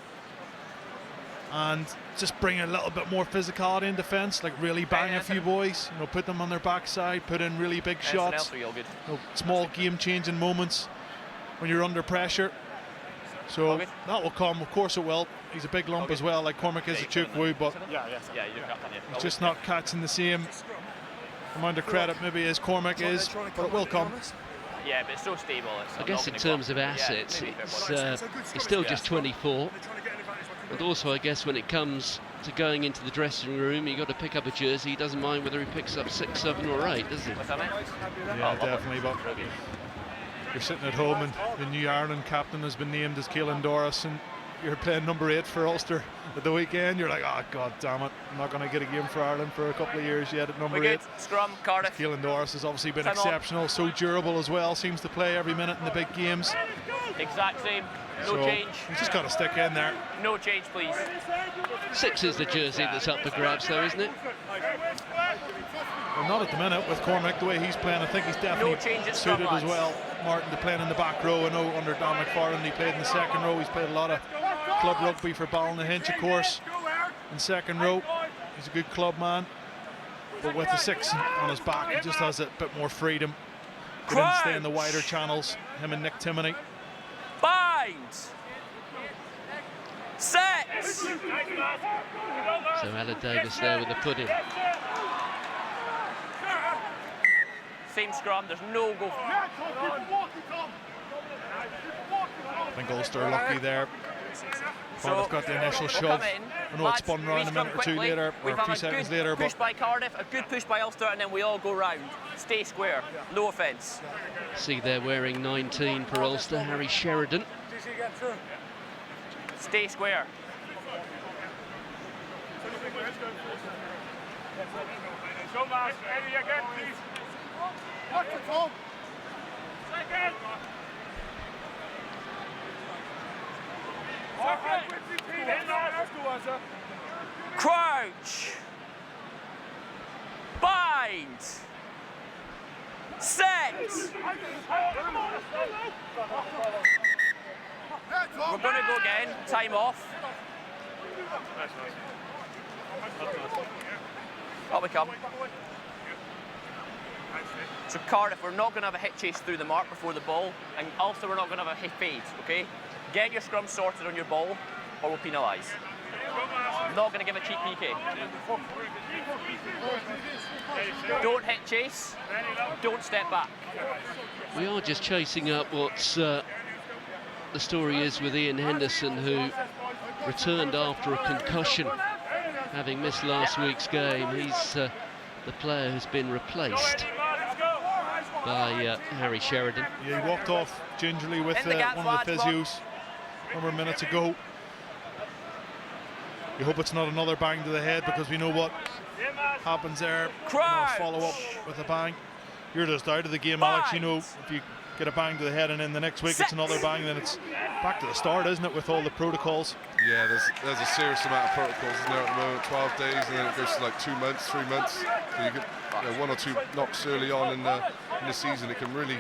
and just bring a little bit more physicality in defence. Like really bang a few boys. You know, put them on their backside, put in really big shots. You know, small game-changing moments when you're under pressure. So that will come, of course it will. He's a big lump as well, like Cormac Izuchukwu, but he's just not catching the same amount of credit maybe as Cormac is, but it will come. Yeah, but it's so stable. I guess in terms of assets, he's still just 24. And also, I guess when it comes to going into the dressing room, you've got to pick up a jersey. He doesn't mind whether he picks up 6, 7 or 8, does he? Yeah, definitely. But you're sitting at home and the new Ireland captain has been named as Keiron Assiratti, and you're playing number 8 for Ulster at the weekend. You're like, oh god damn it, I'm not going to get a game for Ireland for a couple of years yet at number 8. Scrum, Cardiff. Keiron Assiratti has obviously been exceptional, so durable as well, seems to play every minute in the big games. Exact same. No change. He's just got to stick in there. No change, please. 6 is the jersey that's up for grabs, though, isn't it? Well, not at the minute with Cormac, the way he's playing. I think he's definitely suited as well, Martin, to playing in the back row. I know under Don McFarland he played in the second row. He's played a lot of club rugby for Ballynahinch, of course, in second row. He's a good club man, but with the 6 on his back, he just has a bit more freedom. Get in and stay in the wider channels, him and Nick Timoney. Bind! Set! So Alan Davis there with the pudding. Same scrum, there's no go. I think Ulster are lucky there. Cardiff got the initial shove. I know it spun round a minute or two later, or a few seconds later. Push by Cardiff, a good push by Ulster, and then we all go round. Stay square, no offence. See they're wearing 19 for Ulster, Harry Sheridan. Stay square. Crouch. Bind. Set. We're going to go again. Time off. Up we come. So Cardiff, we're not going to have a hit chase through the mark before the ball, and also we're not going to have a hit fade, okay? Get your scrum sorted on your ball, or we'll penalise. Not going to give a cheap PK. Don't hit chase, don't step back. We are just chasing up what's the story is with Iain Henderson, who returned after a concussion, having missed last week's game. He's the player who's been replaced by Harry Sheridan. Yeah, he walked off gingerly with one of the physios a number of minutes ago. We hope it's not another bang to the head, because we know what happens there. Follow up with a bang. you're just out of the game, Alex. You know, if you get a bang to the head and then the next week it's another bang, then it's back to the start, isn't it, with all the protocols? Yeah, there's a serious amount of protocols in there at the moment. 12 days, and then it goes to like 2 months, 3 months. So you get 1 or 2 knocks early on in the season. It can really,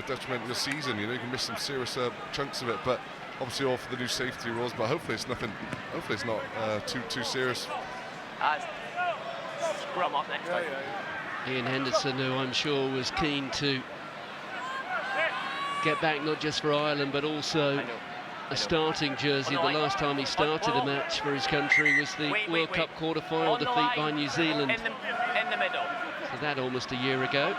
detriment your season. You can miss some serious chunks of it. But obviously all for the new safety rules. But hopefully it's nothing. Hopefully it's not too serious. Scrum up next time. Iain Henderson, who I'm sure was keen to get back not just for Ireland but also a starting jersey. The last time he started a match for his country was the World Cup quarter-final defeat by New Zealand. In the middle. So that almost a year ago.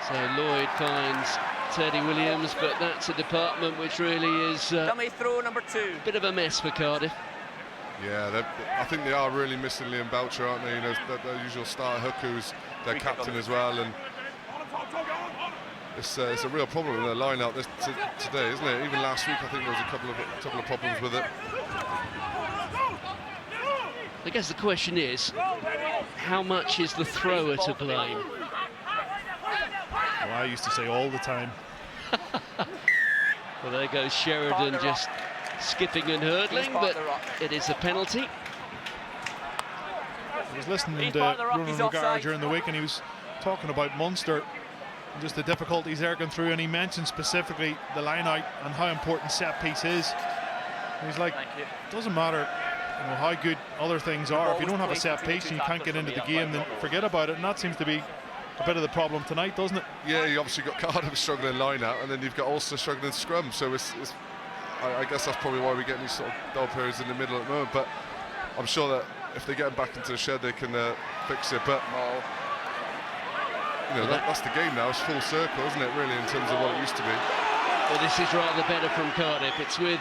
So Lloyd finds Teddy Williams, but that's a department which really is Dummy throw number 2. a bit of a mess for Cardiff. Yeah, I think they are really missing Liam Boucher, aren't they? Their usual star hooker, who's their captain as well, and it's a real problem in their line-out today, isn't it? Even last week, I think there was a couple of problems with it. I guess the question is, how much is the thrower to blame? Well, I used to say all the time. Well, there goes Sheridan just skipping and hurdling, but it is a penalty. I was listening to Ronan Regard during the week, and he was talking about Munster and just the difficulties they're going through, and he mentioned specifically the line-out and how important set-piece is. And he's like, it doesn't matter how good other things are. If you don't have a set-piece and you can't get into the game, then forget about it, and that seems to be a bit of the problem tonight, doesn't it? Yeah, you obviously got Cardiff struggling line-out, and then you've got Ulster struggling scrum, so I guess that's probably why we get these sort of dull periods in the middle at the moment. But I'm sure that if they get them back into the shed, they can fix it. But that's the game now. It's full circle, isn't it? Really, in terms of what it used to be. Well, this is rather better from Cardiff. It's with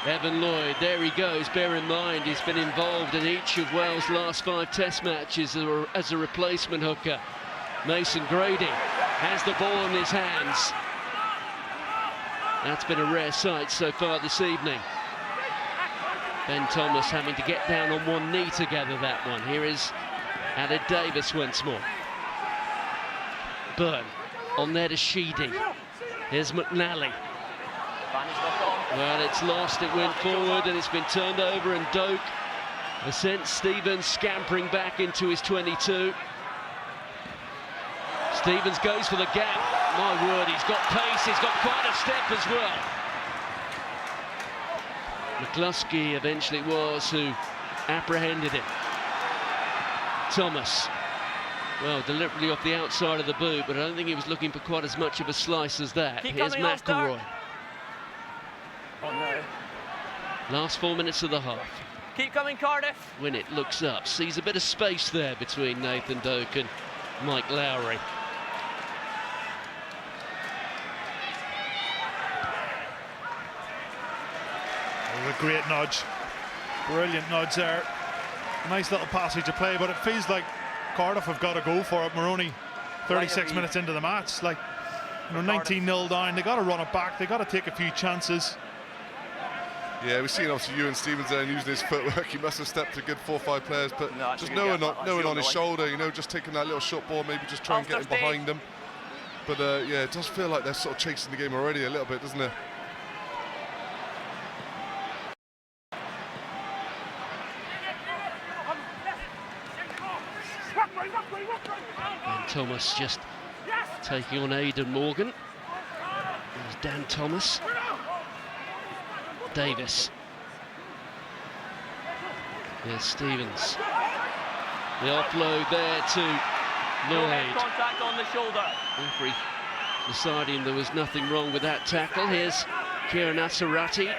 Evan Lloyd. There he goes. Bear in mind, he's been involved in each of Wales' last 5 Test matches as a replacement hooker. Mason Grady has the ball in his hands. That's been a rare sight so far this evening. Ben Thomas having to get down on one knee to gather that one. Here is Aled Davies once more. Byrne on there to Sheedy. Here's McNally. Well, it's lost, it went forward and it's been turned over, and Doak has sent Stephens scampering back into his 22. Stephens goes for the gap. My word, he's got pace, he's got quite a step as well. McCluskey eventually was who apprehended him. Thomas, well, deliberately off the outside of the boot, but I don't think he was looking for quite as much of a slice as that. Here's McElroy. Oh no. Last 4 minutes of the half. Keep coming, Cardiff. Winnett looks up, sees a bit of space there between Nathan Doak and Mike Lowry. A great nudge, brilliant nudge there. Nice little passage of play, but it feels like Cardiff have got to go for it. We're only 36 minutes into the match. Like, 19-0 down, they got to run it back. They got to take a few chances. Yeah, we've seen obviously Ewan Stephens there and using his footwork. He must have stepped a good 4 or 5 players, but just knowing on his shoulder, just taking that little shot ball, maybe just try and get him behind them. But yeah, it does feel like they're sort of chasing the game already a little bit, doesn't it? And Thomas just taking on Aidan Morgan. There's Dan Thomas. Davies. There's Stephens. The offload there to Lloyd. Contact on the shoulder. Referee deciding there was nothing wrong with that tackle. Here's Keiron Assiratti.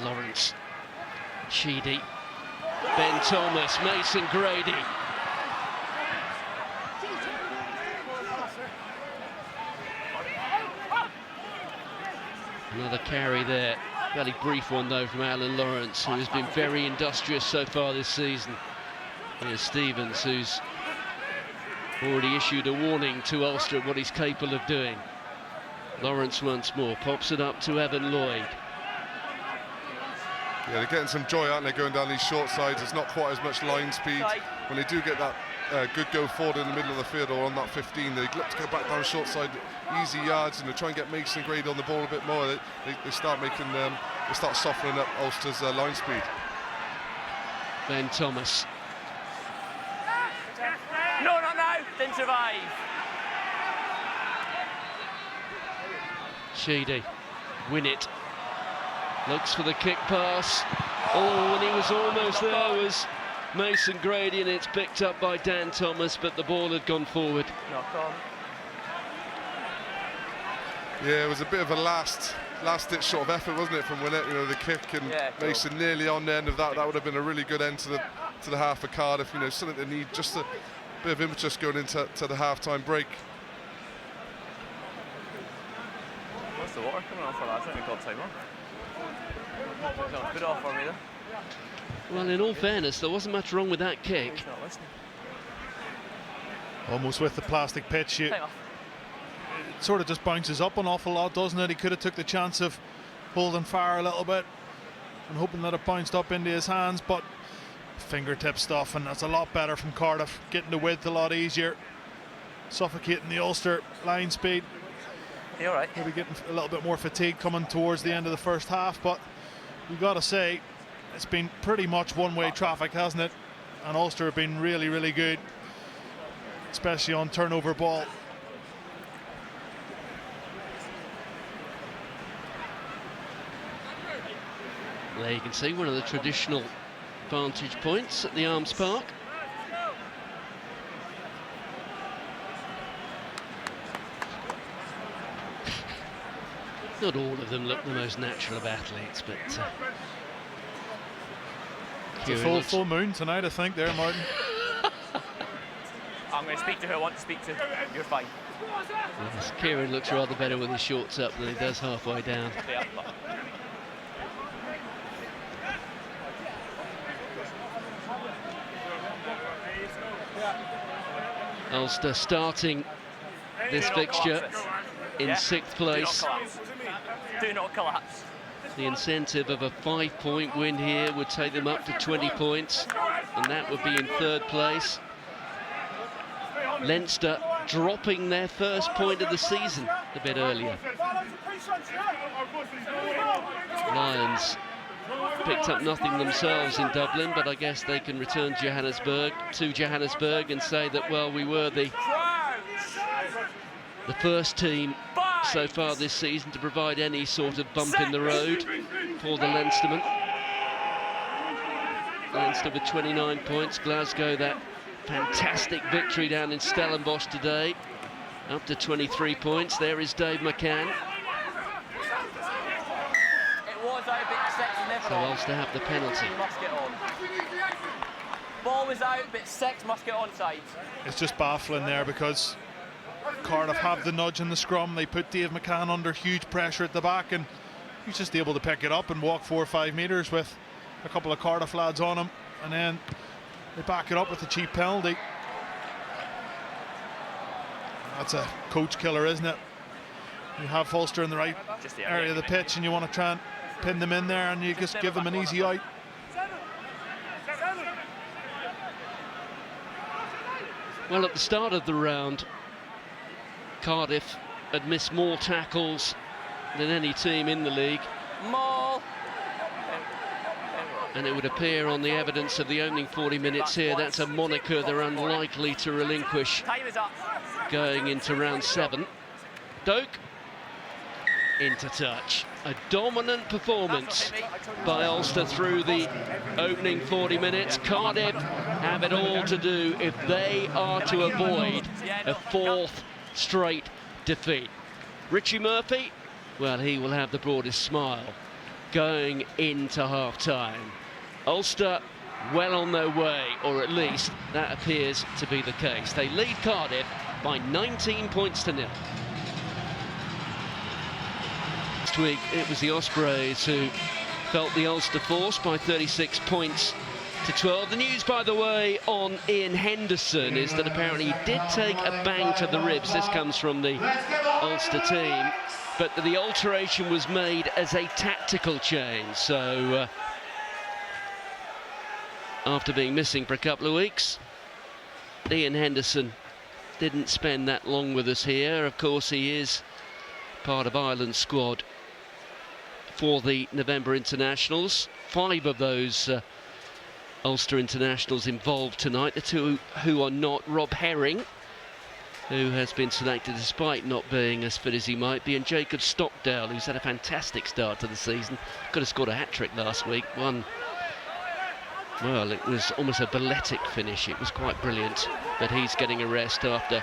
Lawrence. Sheedy. Ben Thomas. Mason Grady. Another carry there. Fairly brief one though from Alun Lawrence, who has been very industrious so far this season. Here's Stephens, who's already issued a warning to Ulster of what he's capable of doing. Lawrence once more, pops it up to Evan Lloyd. Yeah, they're getting some joy, aren't they, going down these short sides. It's not quite as much line speed. When they do get that good go forward in the middle of the field or on that 15, they look to go back down short side, easy yards, and they try and get Mason Grady on the ball a bit more. They start making they start softening up Ulster's line speed. Ben Thomas. No, not now. Didn't survive. Sheedy. Winnett. Looks for the kick pass. Oh, and he was almost there, was Mason Grady, and it's picked up by Dan Thomas, but the ball had gone forward. Knock on. Yeah, it was a bit of a last-ditch sort of effort, wasn't it, from Winnett? You know, the kick, and Mason nearly on the end of that. That would have been a really good end to the half for Cardiff. You know, something they need, just a bit of impetus going into the half-time break. What's the water coming on for that? I think we got time off. No, good off for me there. Well, in all fairness, there wasn't much wrong with that kick. He's not listening. Almost with the plastic pitch, it sort of just bounces up an awful lot, doesn't it? He could have took the chance of holding fire a little bit and hoping that it bounced up into his hands, but fingertip stuff, and that's a lot better from Cardiff, getting the width a lot easier, suffocating the Ulster line speed. You're right. Maybe getting a little bit more fatigue coming towards the end of the first half, but you've got to say it's been pretty much one-way traffic, hasn't it? And Ulster have been really, really good, especially on turnover ball. There you can see one of the traditional vantage points at the Arms Park. Not all of them look the most natural of athletes, but it's a full moon tonight, I think, there, Martin. I'm going to speak to who I want to speak to. You're fine. Yes, Kieran looks rather better with his shorts up than he does halfway down. Yeah. Ulster starting this fixture in 6th place. Do not collapse. The incentive of a 5-point win here would take them up to 20 points, and that would be in 3rd place. Leinster dropping their first point of the season a bit earlier. Lions picked up nothing themselves in Dublin, but I guess they can return to Johannesburg and say that, well, we were the first team so far this season to provide any sort of bump in the road for the Leinstermen. Leinster with 29 points, Glasgow that fantastic victory down in Stellenbosch today, up to 23 points. There is Dave McCann. So Ulster have the penalty. Ball was out, but Six must get onside. It's just baffling there because Cardiff have the nudge in the scrum. They put Dave McCann under huge pressure at the back, and he's just able to pick it up and walk 4 or 5 metres with a couple of Cardiff lads on him, and then they back it up with a cheap penalty. That's a coach killer, isn't it? You have Ulster in the right area of the pitch and you want to try and pin them in there, and you just give them an easy out. Well, at the start of the round, Cardiff had missed more tackles than any team in the league. And it would appear on the evidence of the opening 40 minutes here, that's a moniker they're unlikely to relinquish going into round 7. Doak into touch. A dominant performance by Ulster through the opening 40 minutes. Cardiff have it all to do if they are to avoid a 4th straight defeat. Richie Murphy, well, he will have the broadest smile going into half-time. Ulster well on their way, or at least that appears to be the case. They lead Cardiff by 19 points to 0. Last week it was the Ospreys who felt the Ulster force by 36 points to 12. The news, by the way, on Iain Henderson is that apparently he did take a bang to the ribs. This comes from the Ulster team, but the alteration was made as a tactical change. So after being missing for a couple of weeks. Iain Henderson didn't spend that long with us here. Of course, he is part of Ireland's squad for the November internationals. 5 of those Ulster internationals involved tonight. The 2 who are not: Rob Herring, who has been selected despite not being as fit as he might be, and Jacob Stockdale, who's had a fantastic start to the season. Could have scored a hat-trick last week. Well, it was almost a balletic finish. It was quite brilliant, but he's getting a rest after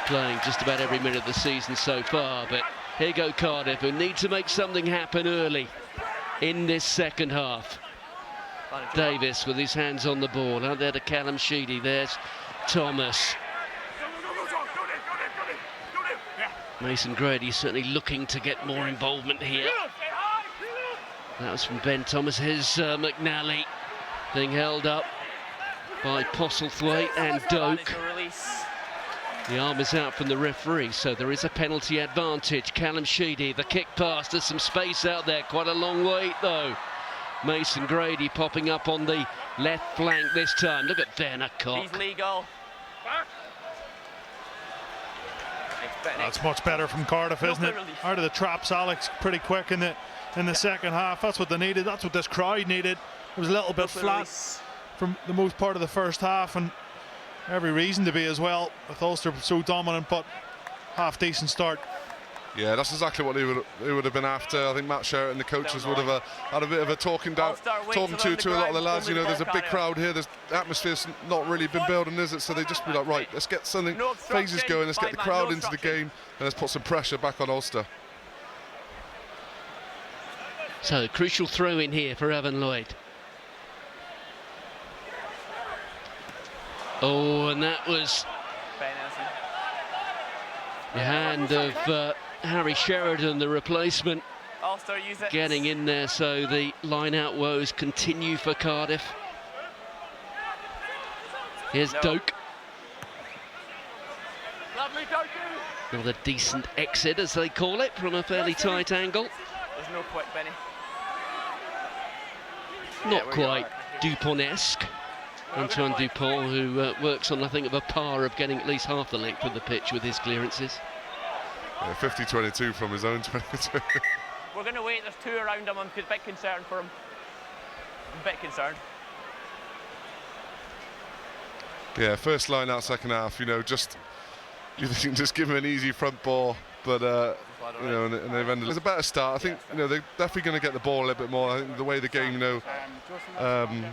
playing just about every minute of the season so far. But here go Cardiff, who need to make something happen early in this second half. Davies with his hands on the ball. Out there to Callum Sheedy. There's Thomas. Mason Grady certainly looking to get more involvement here. That was from Ben Thomas. Here's McNally being held up by Postlethwaite and Doak. The arm is out from the referee, so there is a penalty advantage. Callum Sheedy, the kick pass, there's some space out there, quite a long wait though. Mason Grady popping up on the left flank this time. Look at Werner Koch. He's legal. That's much better from Cardiff, isn't it? Out of the traps, Alex, pretty quick in the second half. That's what they needed. That's what this crowd needed. It was a little bit flat from the most part of the first half, and every reason to be as well, with Ulster so dominant, but half decent start. Yeah, that's exactly what they would have been after. I think Matt Sherritt and the coaches would have had a bit of a talking to a lot of the lads. You know, there's a big crowd here. There's the atmosphere's not really been building, is it? So they just be like, right, let's get something, phases going. Let's get the crowd into the game, and let's put some pressure back on Ulster. So crucial throw in here for Alun Lloyd. Oh, and that was the hand of Harry Sheridan, the replacement, getting in there, so the line-out woes continue for Cardiff. Here's Doak. Not a decent exit, as they call it, from a fairly tight angle. There's no quick, Benny. Not quite Dupont-esque. Antoine Dupont, who works on nothing of a par of getting at least half the length of the pitch with his clearances. Yeah, 50-22 from his own 22. We're going to wait. There's 2 around him. I'm a bit concerned for him. I'm a bit concerned. Yeah, first line out, second half. You know, you think just give him an easy front ball, but you know, and they've ended. It's a better start. I think, you know, they're definitely going to get the ball a little bit more. I think the way the game, you know,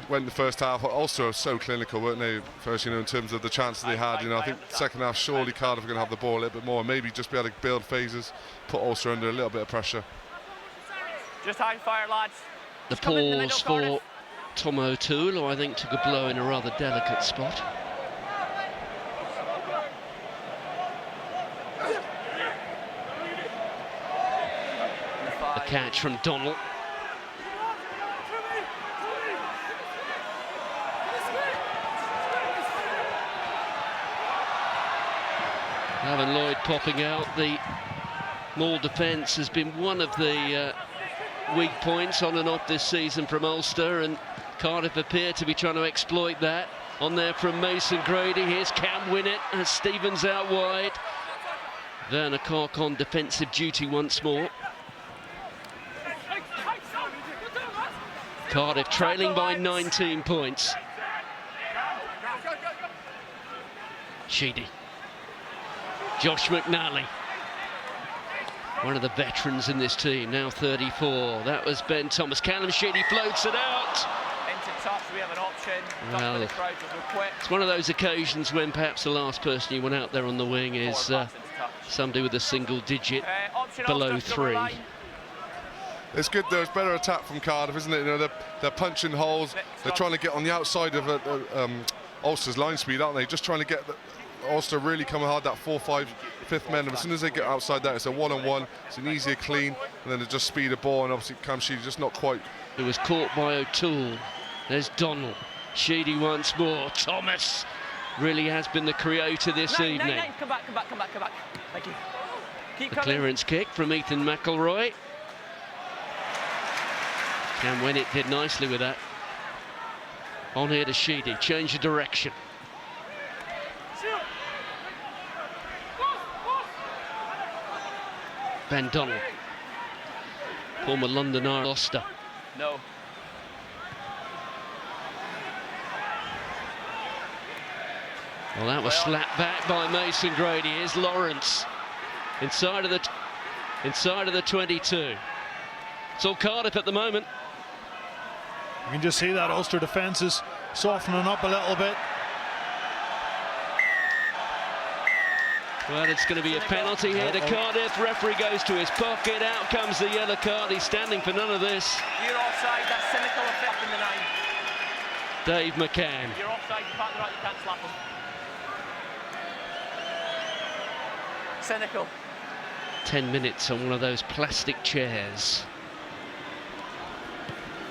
went the first half. Ulster were so clinical, weren't they? First, you know, in terms of the chances they had. You know, I think second half, surely Cardiff are going to have the ball a little bit more, and maybe just be able to build phases, put Ulster under a little bit of pressure. Just hang fire, lads. The pause for Tom O'Toole, who I think took a blow in a rather delicate spot. The catch from Donnell. Alun Lloyd popping out. The Maul defence has been one of the weak points on and off this season from Ulster, and Cardiff appear to be trying to exploit that. On there from Mason Grady. Here's Cam Winnett as Stephens out wide. Werner Koch on defensive duty once more. Cardiff trailing by 19 points. Sheedy. Josh McNally, one of the veterans in this team, now 34. That was Ben Thomas. Callum Sheedy floats it out. Into touch, we have an option. Well, it's one of those occasions when perhaps the last person you want out there on the wing is somebody with a single digit below 3. It's good. There's better attack from Cardiff, isn't it? You know, they're punching holes. They're trying to get on the outside of Ulster's line speed, aren't they? Just trying to get Ulster really coming hard, that 4-5, 5th men. And as soon as they get outside that, it's a one-on-one. It's an easier clean, and then they just speed a ball. And obviously, Cam Sheedy just not quite. It was caught by O'Toole. There's Donnell. Sheedy once more. Thomas really has been the creator this evening. Come back. Thank you. Keep coming. Clearance kick from Ethan McElroy. Cam Winnett did nicely with that. On here to Sheedy, change of direction. Ben Donnell, former London Ulster. No. Well, that was slapped back by Mason Grady. Here's Lawrence inside of the 22. It's all Cardiff at the moment. You can just see that Ulster defence is softening up a little bit. Well, it's going to be a penalty here to Cardiff. Referee goes to his pocket. Out comes the yellow card. He's standing for none of this. You're offside. That's cynical effect in the 9. Dave McCann. You're offside. You can't, you can't slap him. Cynical. 10 minutes on one of those plastic chairs.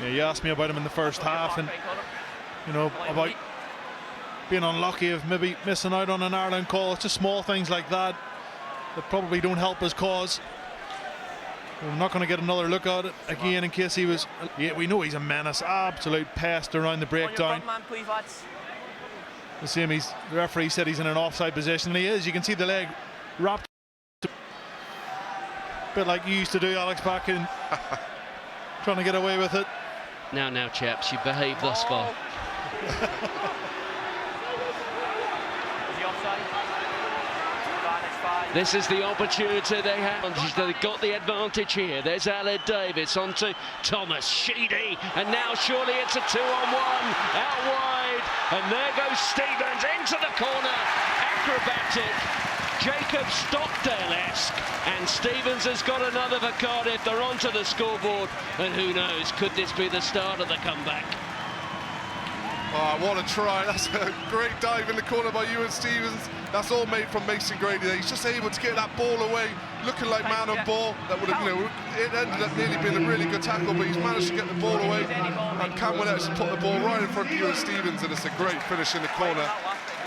Yeah, you asked me about him in the first half, and you know, about being unlucky of maybe missing out on an Ireland call. It's just small things like that that probably don't help his cause. We're not going to get another look at it again in case he was. Yeah, we know he's a menace, absolute pest around the breakdown. Man, please, lads. The same, the referee said he's in an offside position, and he is. You can see the leg wrapped, a bit like you used to do, Alex, back in trying to get away with it. Now, chaps, you've behaved thus far. This is the opportunity they have. They've got the advantage here. There's Aled Davies onto Thomas Sheedy, and now surely it's a 2-on-1 out wide, and there goes Stephens into the corner. Acrobatic, Jacob Stockdale-esque, and Stephens has got another for Cardiff. They're onto the scoreboard, and who knows, could this be the start of the comeback? Oh, what a try. That's a great dive in the corner by Iwan Stephens. That's all made from Mason Grady there. He's just able to get that ball away, looking like man on ball. That would have, you know, it ended up nearly being a really good tackle, but he's managed to get the ball away, and Cam Winnett has put the ball right in front of Iwan Stephens, and it's a great finish in the corner.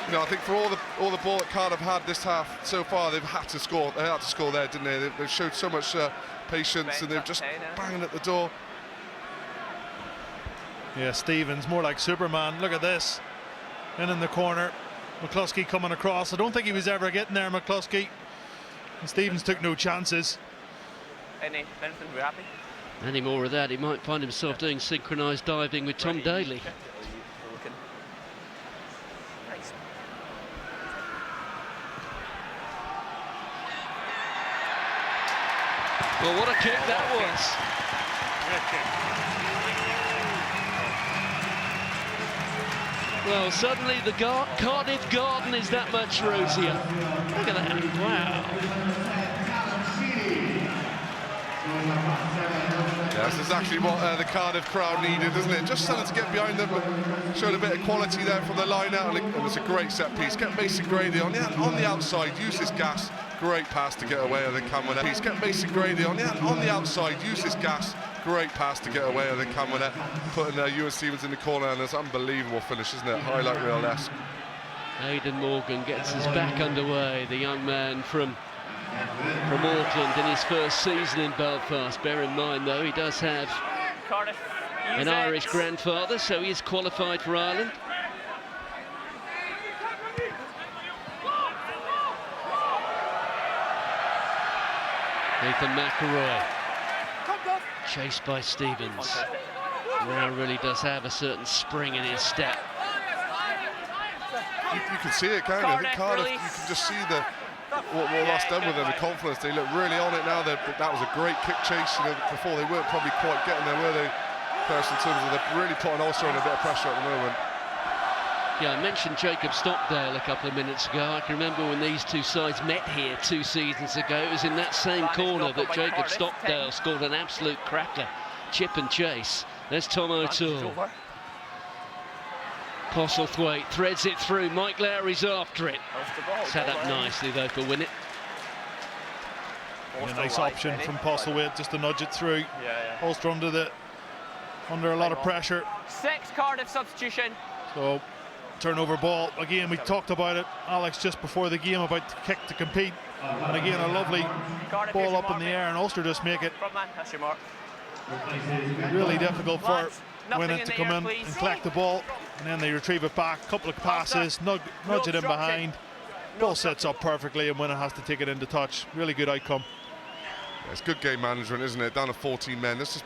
You know, I think for all the ball that Cardiff had this half so far, they've had to score. They had to score there, didn't they? They've showed so much patience, and they've just banging at the door. Yeah, Stephens, more like Superman. Look at this. In the corner. McCluskey coming across. I don't think he was ever getting there, McCluskey. And Stephens took no chances. Anything, we're happy. Any more of that, he might find himself doing synchronised diving with Tom Daly. Well, what a kick that was. Well, suddenly the Cardiff garden is that much rosier. Look at that, wow. Yeah, that's exactly what the Cardiff crowd needed, isn't it? Just something to get behind them, showed a bit of quality there from the line out, and it was a great set piece. Get Mason Grady on the outside, use this gas. Great pass to get away, and then Cam Winnett. Get Mason Grady on the outside, use this gas. Great pass to get away, and then Cam Winnett putting Iwan Stephens in the corner, and it's an unbelievable finish, isn't it? Highlight reel-esque. Aidan Morgan gets us back underway, the young man from Auckland in his first season in Belfast. Bear in mind, though, he does have an Irish grandfather, so he is qualified for Ireland. Nathan McElroy, chased by Stephens. Now really does have a certain spring in his step. You can see it, can't you? I think Cardiff, you can just see what that's done with them, the confidence. They look really on it now. That was a great kick chase. You know, before they weren't probably quite getting there, were they? In terms of they're really putting Ulster under a bit of pressure at the moment. Yeah, I mentioned Jacob Stockdale a couple of minutes ago. I can remember when these two sides met here 2 seasons ago. It was in that same corner that Jacob Stockdale scored an absolute cracker. Chip and chase. There's Tom O'Toole. Postlethwaite threads it through. Mike Lowry's after it. Set up nicely though for Winnett. A nice option from Postlethwaite just to nudge it through. Ulster under a lot of pressure. 6 Cardiff substitution. So turnover ball again. We talked about it, Alex, just before the game about the kick to compete, and again a lovely ball up in the air, and Ulster just make it That's your mark. really difficult for Winnett to come in and collect the ball. and then they retrieve it back, couple of passes, nudge it in behind. Ball sets up perfectly, and Winnett has to take it into touch. Really good outcome. Yeah, it's good game management, isn't it? Down to 14 men. Let's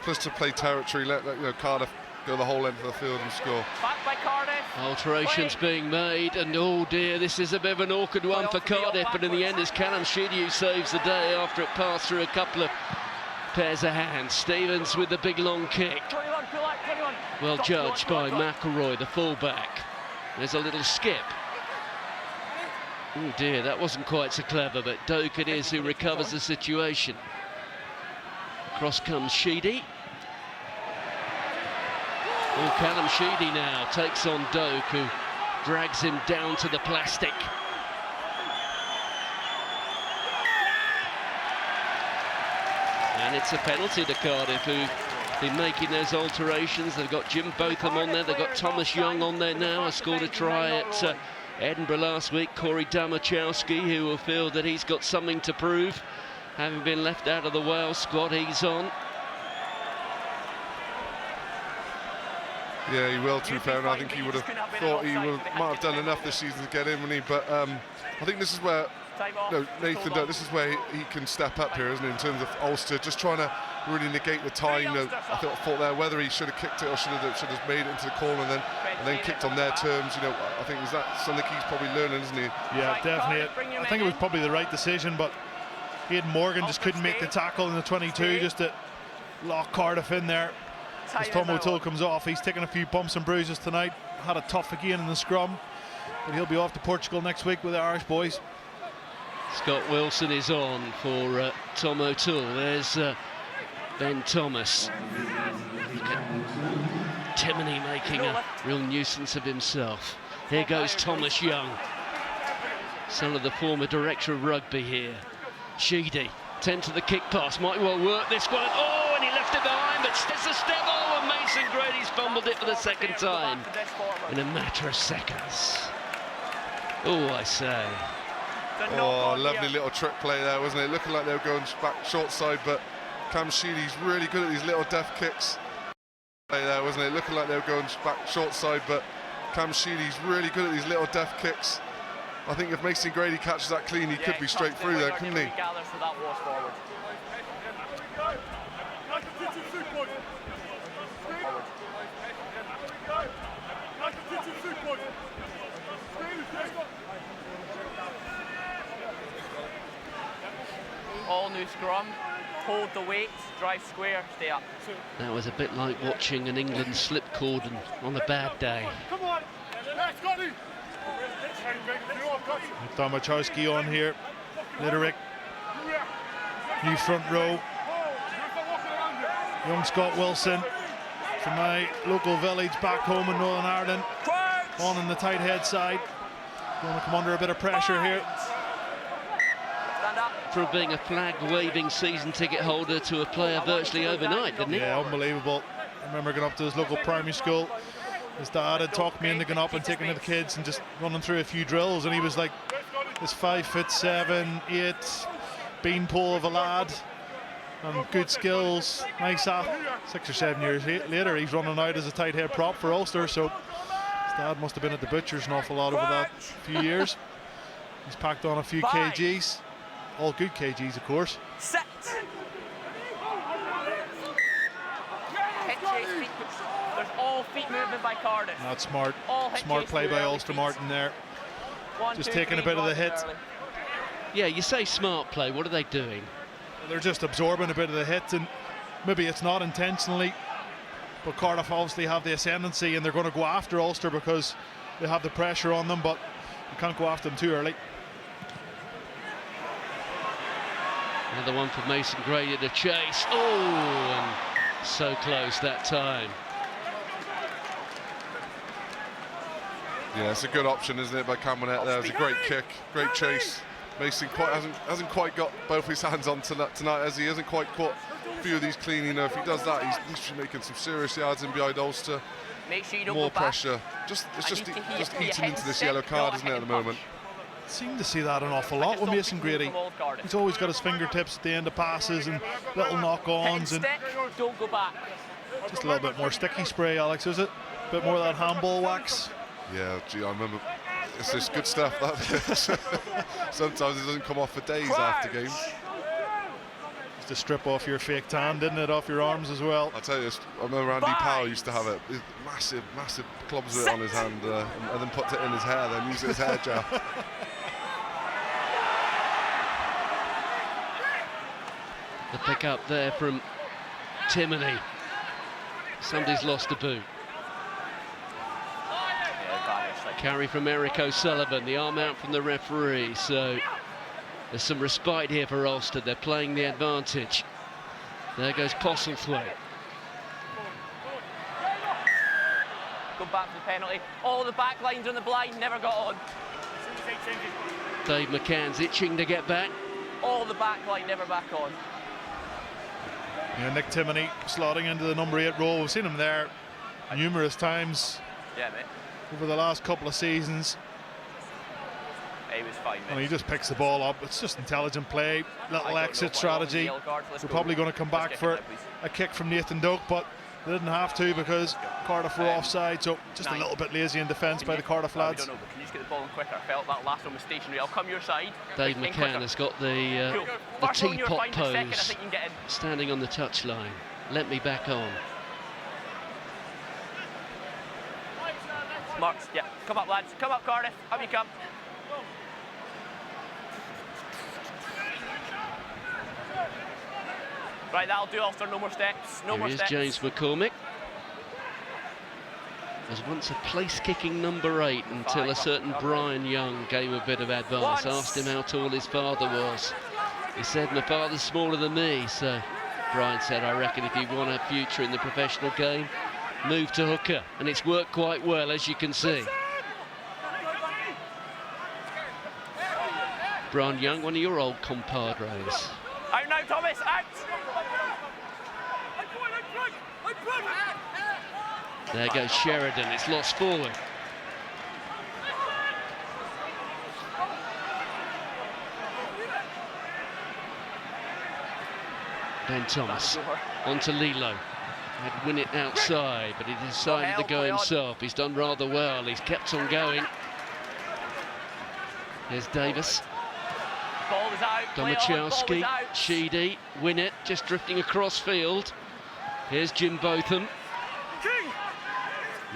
push to play territory. Let Cardiff go the whole length of the field and score. Back by Cardiff. Alterations being made, and oh dear, this is a bit of an awkward one for Cardiff, but in the end it's Callum Sheedy who saves the day after it passed through a couple of pairs of hands. Stephens with the big long kick. 21, pull out, 21. Well judged by McElroy, the fullback. There's a little skip. Oh dear, that wasn't quite so clever, but Doak it is who recovers the situation. Across comes Sheedy. Oh, Callum Sheedy now takes on Doak, who drags him down to the plastic. And it's a penalty to Cardiff, who've been making those alterations. They've got Jim Botham on there, they've got Thomas Young on there now, who scored a try at Edinburgh last week. Corey Domachowski, who will feel that he's got something to prove. Having been left out of the Wales squad, he's on. Yeah, he will, to be fair, and I think he would have thought he might have done enough this season to get in, wouldn't he? But I think this is where Nathan, this is where he can step up here, isn't he, in terms of Ulster, just trying to really negate the time. I thought there whether he should have kicked it or should have made it into the corner and then kicked on their terms. I think is that something he's probably learning, isn't he? Yeah, definitely. I think it was probably the right decision, but Aidan Morgan just couldn't make the tackle in the 22 just to lock Cardiff in there. As Tom O'Toole comes off, he's taken a few bumps and bruises tonight. Had a tough again in the scrum, but he'll be off to Portugal next week with the Irish boys. Scott Wilson is on for Tom O'Toole. There's Ben Thomas. Look at Timoney making a real nuisance of himself. Here goes Thomas Young, son of the former director of rugby here. Sheedy, 10 to the kick pass, might well work this one. Oh, and he left it behind, but it's a step. Oh, and Mason Grady's fumbled it for the second time in a matter of seconds. Oh, I say. Oh, lovely little trick play there, wasn't it? Looking like they were going back short side, but Cam Sheedy's really good at these little deft kicks. Play there, wasn't it? Looking like they were going back short side, but Cam Sheedy's really good at these little deft kicks. I think if Mason Grady catches that clean, he could be straight through there, couldn't he? All new scrum, hold the weight, drive square, stay up. That was a bit like watching an England slip cordon on a bad day. Come on, Scotty. Domachowski on here, Litterick, new front row. Young Scott Wilson from my local village back home in Northern Ireland, on in the tight head side. Going to come under a bit of pressure here. From being a flag-waving season ticket holder to a player virtually overnight, didn't he? Yeah, unbelievable. I remember going up to his local primary school. His dad had talked me into going up and taking the kids and just running through a few drills, and he was like this 5'7", 8" beanpole of a lad, and good skills. Nice 6 or 7 years later, he's running out as a tight head prop for Ulster, so his dad must have been at the butcher's an awful lot over that few years. He's packed on a few kgs. All good kgs, of course. Set. There's all feet movement by Cardiff. That's smart. Smart play by Ulster Martin there. Just taking a bit of the hit. Yeah, you say smart play. What are they doing? They're just absorbing a bit of the hit, and maybe it's not intentionally, but Cardiff obviously have the ascendancy and they're going to go after Ulster because they have the pressure on them, but you can't go after them too early. Another one for Mason Grady to chase. Oh, and so close that time. Yeah, it's a good option, isn't it, by Winnett there. It's a great kick, great chase. Mason hasn't quite got both his hands on tonight, as he hasn't quite caught a few of these clean. If he does that, he's making some serious yards in behind Ulster. Make sure you don't more go back. pressure. Just eating into this yellow card, isn't it, at the moment? Seem to see that an awful lot with Mason Grady. He's always got his fingertips at the end of passes and little knock-ons, and don't go back. just a little bit more sticky spray, Alex, is it? bit more of that handball wax. Yeah, gee, I remember. It's just good stuff, that. Sometimes it doesn't come off for days after games. Just to strip off your fake tan, didn't it, off your arms as well? I'll tell you, I remember Andy Powell used to have it, massive, massive clubs with it on his hand, and then put it in his hair, then use it as hair gel. The pick up there from Timoney. Somebody's lost a boot. Carry from Eric O'Sullivan, the arm out from the referee, so there's some respite here for Ulster. They're playing the advantage. There goes Postlethwaite. Go back to the penalty. All the back lines on the blind never got on. Dave McCann's itching to get back. All the back line never back on. Yeah, Nick Timoney slotting into the number 8 role. We've seen him there numerous times. Yeah, mate. Over the last couple of seasons. He was fine, mate. And he just picks the ball up. It's just intelligent play, little exit strategy. We're probably going to come back for a kick from Nathan Doak, but they didn't have to because Cardiff were offside, so just a little bit lazy in defence by the Cardiff lads. I don't know, but can you just get the ball in quicker? I felt that last one was stationary. I'll come your side. Dave McCann has got the teapot pose, standing on the touchline. Let me back on. Marks, yeah. Come up, lads. Come up, Cardiff. Up you come. Right, that'll do, Ulster. No more steps. No more steps. James McCormick. Was once a place-kicking number 8 until a certain Brian Young gave a bit of advice. Asked him how tall his father was. He said, my father's smaller than me. So Brian said, I reckon if you want a future in the professional game, move to hooker, and it's worked quite well, as you can see. Brian Young, one of your old compadres. Out now, Thomas, out! There goes Sheridan, it's lost forward. Ben Thomas, on to Lee-Lo. Had Winnett outside, but he decided to go himself. He's done rather well. He's kept on going. Here's Davies. Ball is out. Domachowski, Sheedy, Winnett just drifting across field. Here's Jim Botham.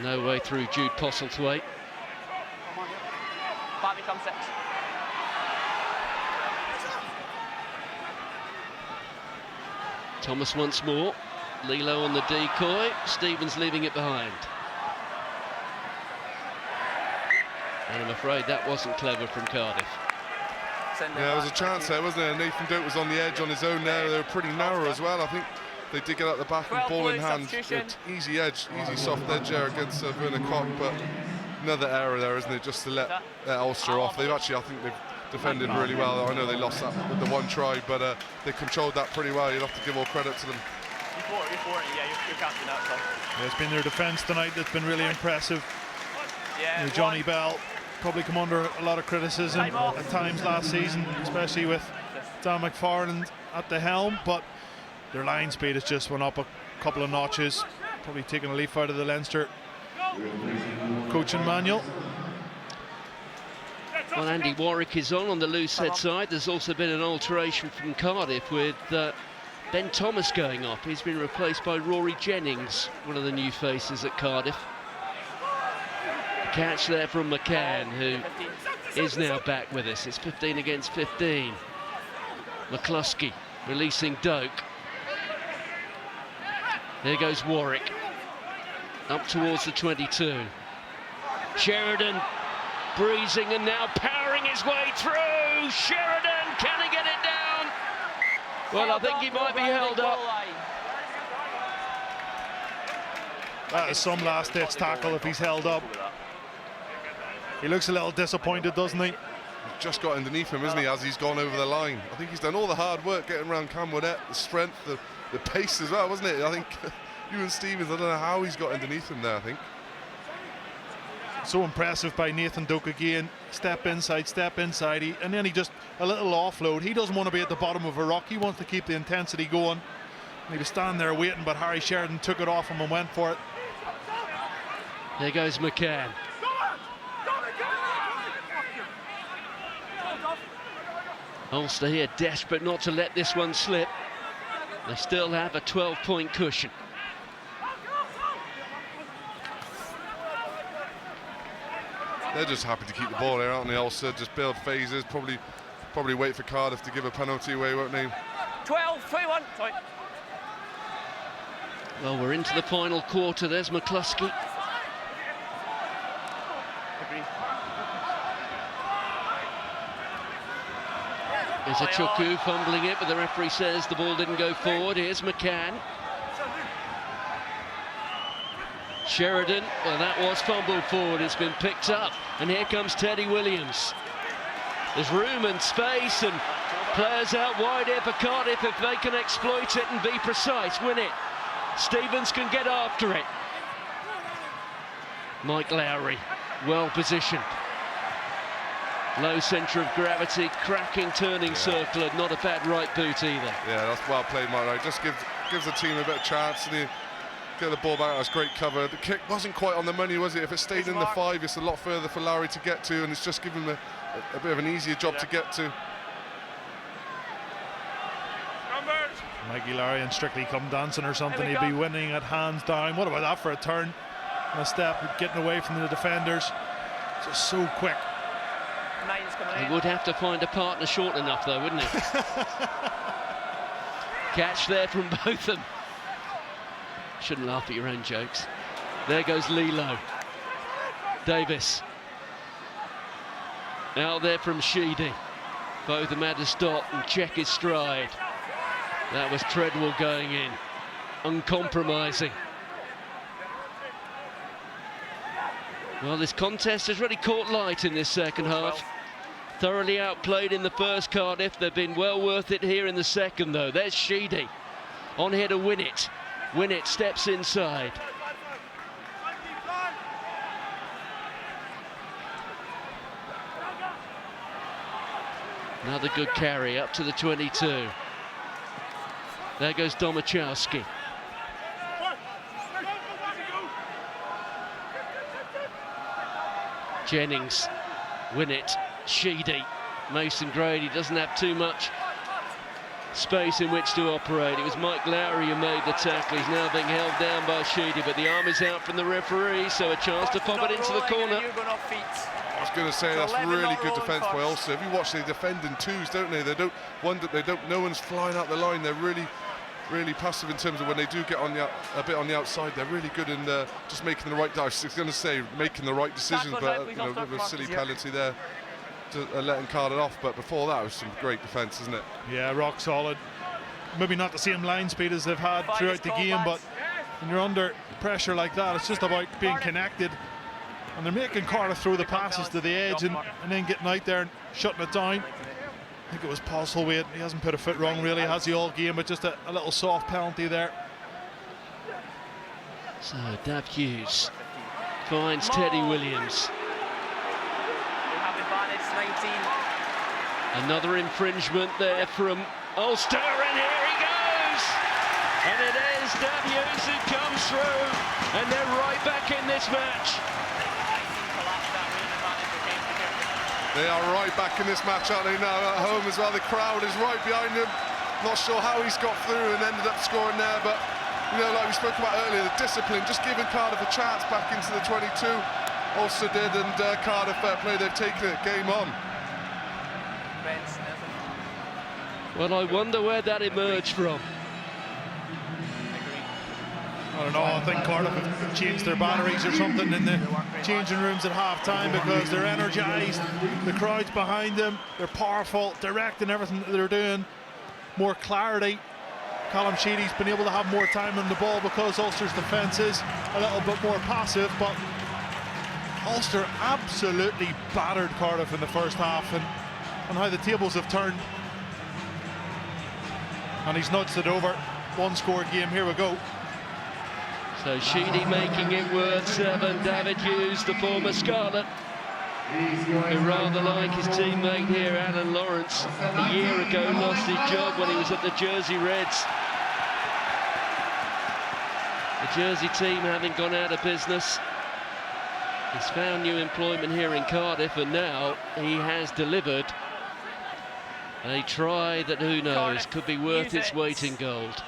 No way through Jude Postlethwaite. Back becomes 6. Thomas once more. Lee-Lo on the decoy. Stephens leaving it behind. And I'm afraid that wasn't clever from Cardiff. Yeah, there was a chance there, wasn't there? Nathan Doak was on the edge on his own there. They were pretty narrow as well. I think they did get out the back and ball in hand. Easy edge, easy soft edge there against Byrne, but another error there, isn't it? Just to let Ulster off. They've actually, I think they've defended really well. I know they lost that with the one try, but they controlled that pretty well. You'd have to give all credit to them. You're captain that, so. Yeah, it's been their defence tonight that's been really impressive. Yeah, Johnny Bell probably come under a lot of criticism at times last season, especially with Dan McFarland at the helm, but their line speed has just went up a couple of notches, probably taking a leaf out of the Leinster coaching manual. Well, Andy Warwick is on the loose head side. There's also been an alteration from Cardiff with Ben Thomas going off. He's been replaced by Rory Jennings, one of the new faces at Cardiff. Catch there from McCann, who is now back with us. It's 15 against 15. McCluskey releasing Doak. There goes Warwick. Up towards the 22. Sheridan breezing and now powering his way through. Sheridan, can he get it down? Well, I think he might be held up. That is some last-ditch tackle if he's held up. He looks a little disappointed, doesn't he? Just got underneath him, isn't he, as he's gone over the line. I think he's done all the hard work getting around Cam Winnett, the strength, the pace as well, wasn't it? I think Iwan Stephens, I don't know how he's got underneath him there, I think. So impressive by Nathan Doak again. Step inside, and then he just a little offload. He doesn't want to be at the bottom of a rock. He wants to keep the intensity going. And he was standing there waiting, but Harry Sheridan took it off him and went for it. There goes McCann. Ulster here desperate not to let this one slip. They still have a 12-point cushion. They're just happy to keep the ball here, aren't they? Ulster just build phases, probably wait for Cardiff to give a penalty away, won't they? 12-21. Sorry. Well, we're into the final quarter. There's McCluskey. Izuchukwu fumbling it, but the referee says the ball didn't go forward. Here's McCann. Sheridan, well, that was fumbled forward. It's been picked up, and here comes Teddy Williams. There's room and space, and players out wide here for Cardiff if they can exploit it and be precise. Winnett. Stephens can get after it. Mike Lowry, well positioned. Low centre of gravity, cracking turning circle, and not a bad right boot either. Yeah, that's well played, Mike Lowry. Just gives the team a bit of chance, and you get the ball back. That's great cover. The kick wasn't quite on the money, was it? If it stayed in the 5, it's a lot further for Lowry to get to, and it's just given him a bit of an easier job to get to. Mikey Lowry and Strictly come dancing or something, he'd be winning at hands down. What about that for a turn and a step, getting away from the defenders? Just so quick. He would have to find a partner short enough though, wouldn't he? Catch there from Botham. Shouldn't laugh at your own jokes. There goes Lee-Lo. Davies. Out there from Sheedy. Botham had to stop and check his stride. That was Treadwell going in. Uncompromising. Well, this contest has really caught light in this second half. Thoroughly outplayed in the first, Cardiff. They've been well worth it here in the second, though. There's Sheedy. On here to Winnett. Winnett steps inside. Another good carry up to the 22. There goes Domachowski. Jennings, Winnett, Sheedy. Mason Grady doesn't have too much space in which to operate. It was Mike Lowry who made the tackle. He's now being held down by Sheedy, but the arm is out from the referee, so a chance to pop it into the corner. I was going to say that's really good defence by Ulster. If you watch, they defend in twos, don't they? They don't. No one's flying out the line. They're really passive in terms of when they do get on a bit on the outside. They're really good in just making the right dives. I was going to say making the right decisions, but you know, with a silly penalty there, to, letting Cardiff off. But before that, it was some great defence, isn't it? Yeah, rock solid. Maybe not the same line speed as they've had throughout the game, but when you're under pressure like that, it's just about being connected. And they're making Cardiff throw the passes to the edge and then getting out there and shutting it down. I think it was Postlethwaite. He hasn't put a foot wrong really, has he, all game, but just a little soft penalty there. So Dafydd Hughes finds Teddy Williams. Another infringement there from Ulster, and here he goes! And it is Dafydd Hughes who comes through, and they're right back in this match. They are right back in this match, aren't they, now at home as well. The crowd is right behind him. Not sure how he's got through and ended up scoring there, but, you know, like we spoke about earlier, the discipline, just giving Cardiff a chance back into the 22. Ulster did, and Cardiff, fair play, they've taken it, game on. Well, I wonder where that emerged from. I don't know, I think Cardiff have changed their batteries or something in the changing rooms at half-time, because they're energised, the crowd's behind them, they're powerful, direct in everything that they're doing, more clarity. Callum Sheedy's been able to have more time on the ball because Ulster's defence is a little bit more passive, but Ulster absolutely battered Cardiff in the first half, and how the tables have turned. And he's nudged it over. One-score game, here we go. So Sheedy making it worth 7. Dafydd Hughes, the former Scarlet, who rather like his teammate here, Alun Lawrence, a year ago lost his job when he was at the Jersey Reds. The Jersey team having gone out of business. He's found new employment here in Cardiff, and now he has delivered a try that, who knows, could be worth its weight in gold.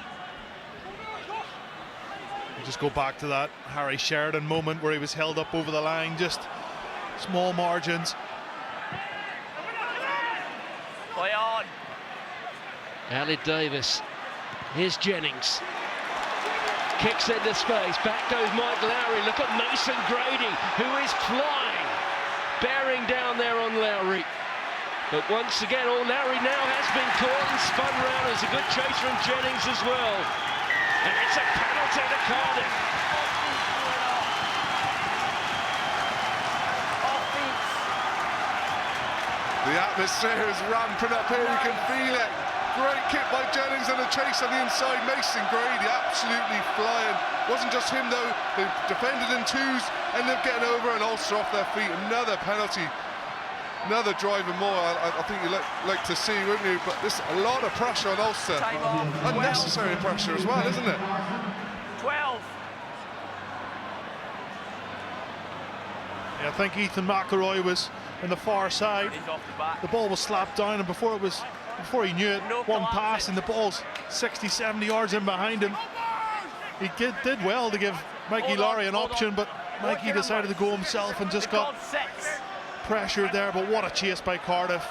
Just go back to that Harry Sheridan moment where he was held up over the line, just small margins. Play on. Alun Davies. Here's Jennings. Kicks into space. Back goes Mike Lowry. Look at Mason Grady, who is flying. Bearing down there on Lowry. But once again, Lowry now has been caught and spun round. There's a good chase from Jennings as well. And it's a penalty to Cardiff. The atmosphere is ramping up here, you can feel it. Great kick by Jennings and a chase on the inside. Mason Grady absolutely flying. Wasn't just him though, they defended in twos, ended up getting over and Ulster off their feet. Another penalty, another drive and more. I think you'd like to see, wouldn't you? But there's a lot of pressure on Ulster. Unnecessary pressure as well, isn't it? 12. Yeah, I think Ethan McElroy was in the far side. He's off the back. The ball was slapped down, and before he knew it, one pass and the ball's 60, 70 yards in behind him. He did well to give Mikey Lowry an option, but Mikey decided to go himself and just got pressured there. But what a chase by Cardiff.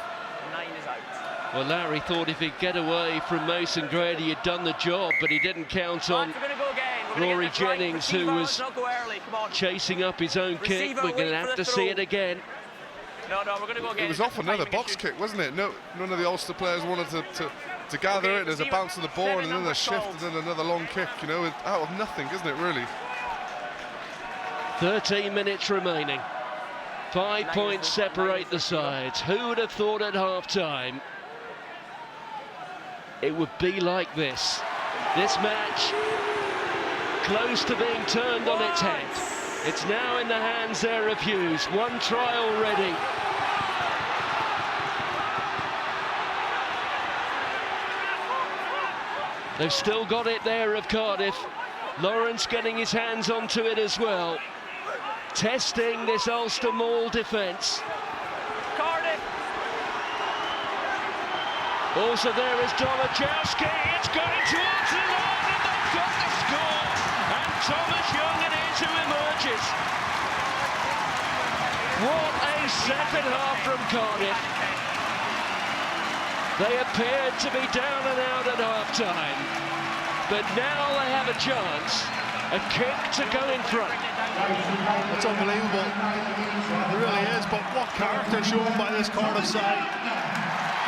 9 is out. Well, Lowry thought if he'd get away from Mason Grady, he'd done the job, but he didn't count on Rory Jennings, who was chasing up his own kick. We're going to have to see it again. No, we're going to go again. It was off another box kick, wasn't it? No, none of the Ulster players wanted to gather it. There's a bounce of the ball and then a shift and then another long kick, you know, out of nothing, isn't it, really? 13 minutes remaining. 5 points separate the sides. Who would have thought at half-time it would be like this? This match close to being turned on its head. It's now in the hands there of Hughes. One try already. They've still got it there of Cardiff. Lawrence getting his hands onto it as well. Testing this Ulster Maul defence. Cardiff. Also there is Domachowski. It's going towards the line and they've got the score. And Thomas Young it is who emerges. What a second half from Cardiff. They appeared to be down and out at half-time, but now they have a chance, a kick to go in front. It's unbelievable, it really is, but what character shown by this Cardiff side.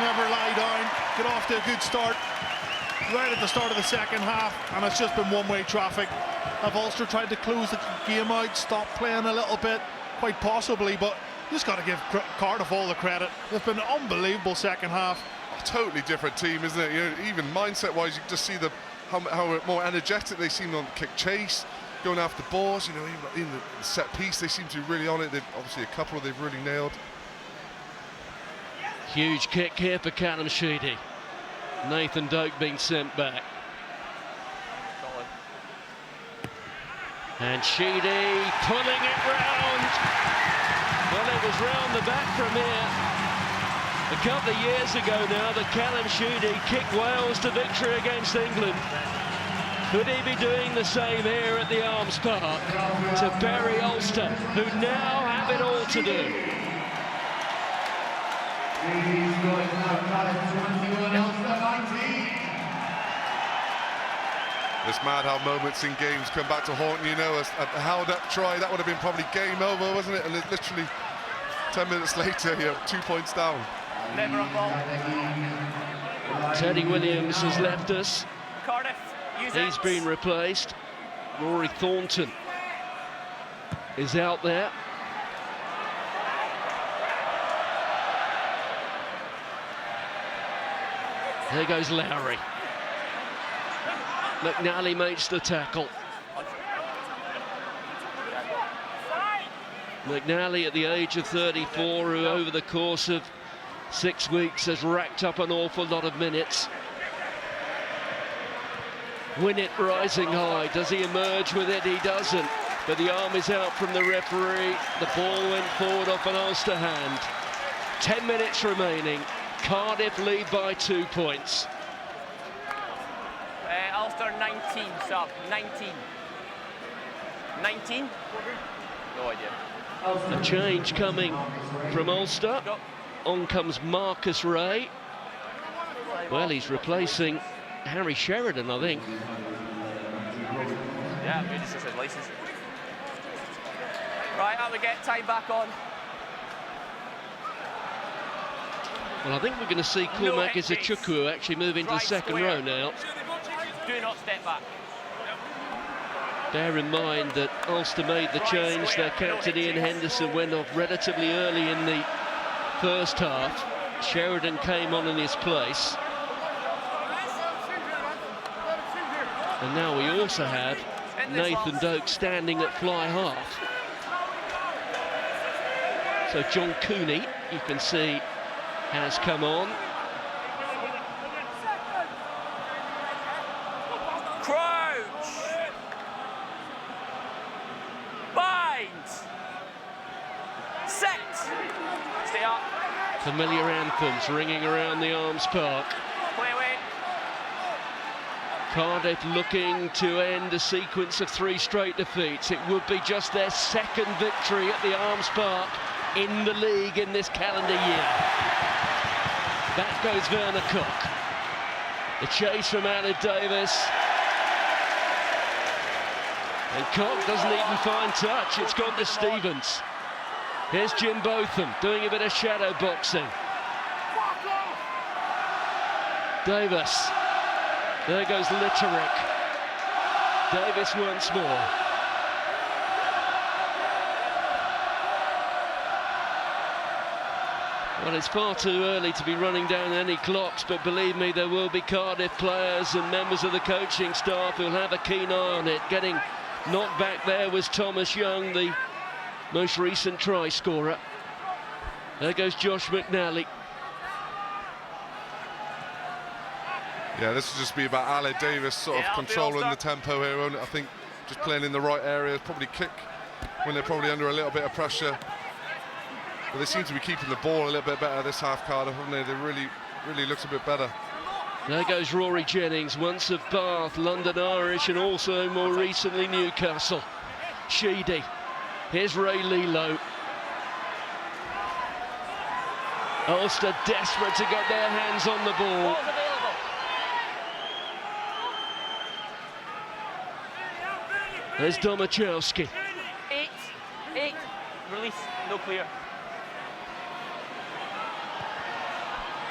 Never lie down, get off to a good start, right at the start of the second half, and it's just been one-way traffic. Have Ulster tried to close the game out, stop playing a little bit? Quite possibly, but you just got to give Cardiff all the credit. They've been an unbelievable second half. A totally different team, isn't it? You know, even mindset-wise, you can just see how more energetic they seem on the kick chase, going after balls. You know, even in the set piece, they seem to be really on it. They've obviously a couple they've really nailed. Huge kick here for Callum Sheedy. Nathan Doak being sent back. And Sheedy pulling it round. Well, it was round the back from here. A couple of years ago now that Callum Sheedy kicked Wales to victory against England. Could he be doing the same here at the Arms Park to bury Ulster, who now have it all to do? It's mad how moments in games come back to haunt you. You know, a held-up try, that would have been probably game over, wasn't it? And it literally 10 minutes later, you're 2 points down. Never on ball. Teddy Williams has left us. Cardiff. He's been replaced. Rory Thornton is out there. There goes Lowry. McNally makes the tackle. McNally at the age of 34, who over the course of 6 weeks has racked up an awful lot of minutes. Winnett rising high. Does he emerge with it? He doesn't. but the arm is out from the referee. The ball went forward off an Ulster hand. 10 minutes remaining. Cardiff lead by 2 points. Ulster 19, sub, 19. 19? No idea. A change coming from Ulster. On comes Marcus Ray. Well, he's replacing Harry Sheridan, I think. Yeah, maybe just his license. Right, how we get time back on. Well, I think we're going to see Cormac Izuchukwu actually move into the second row now. Do not step back. Bear in mind that Ulster made the change. Their captain Iain Henderson went off relatively early in the first half. Sheridan came on in his place. And now we also have Nathan Doak standing at fly half. So John Cooney, you can see, has come on. Crouch! Bind! Set! Stay up. Familiar anthems ringing around the Arms Park. Play away. Cardiff looking to end a sequence of 3 straight defeats. It would be just their second victory at the Arms Park in the league in this calendar year. Back goes Werner Cook. The chase from Alun Davies. And Cook doesn't even find touch. It's gone to Stephens. Here's Jim Botham doing a bit of shadow boxing. Davies. There goes Litterick. Davies once more. Well, it's far too early to be running down any clocks, but believe me, there will be Cardiff players and members of the coaching staff who'll have a keen eye on it. Getting knocked back there was Thomas Young, the most recent try scorer. There goes Josh McNally. Yeah, this will just be about Alun Davies sort of controlling the tempo here, won't it? I think just playing in the right areas, probably kick when they're probably under a little bit of pressure. But they seem to be keeping the ball a little bit better this half, Cardiff, haven't they? They really looks a bit better. There goes Rory Jennings, once of Bath, London Irish, and also more recently Newcastle. Sheedy. Here's Rey Lee-Lo. Ulster desperate to get their hands on the ball. There's Domachowski. 8. Release, no clear.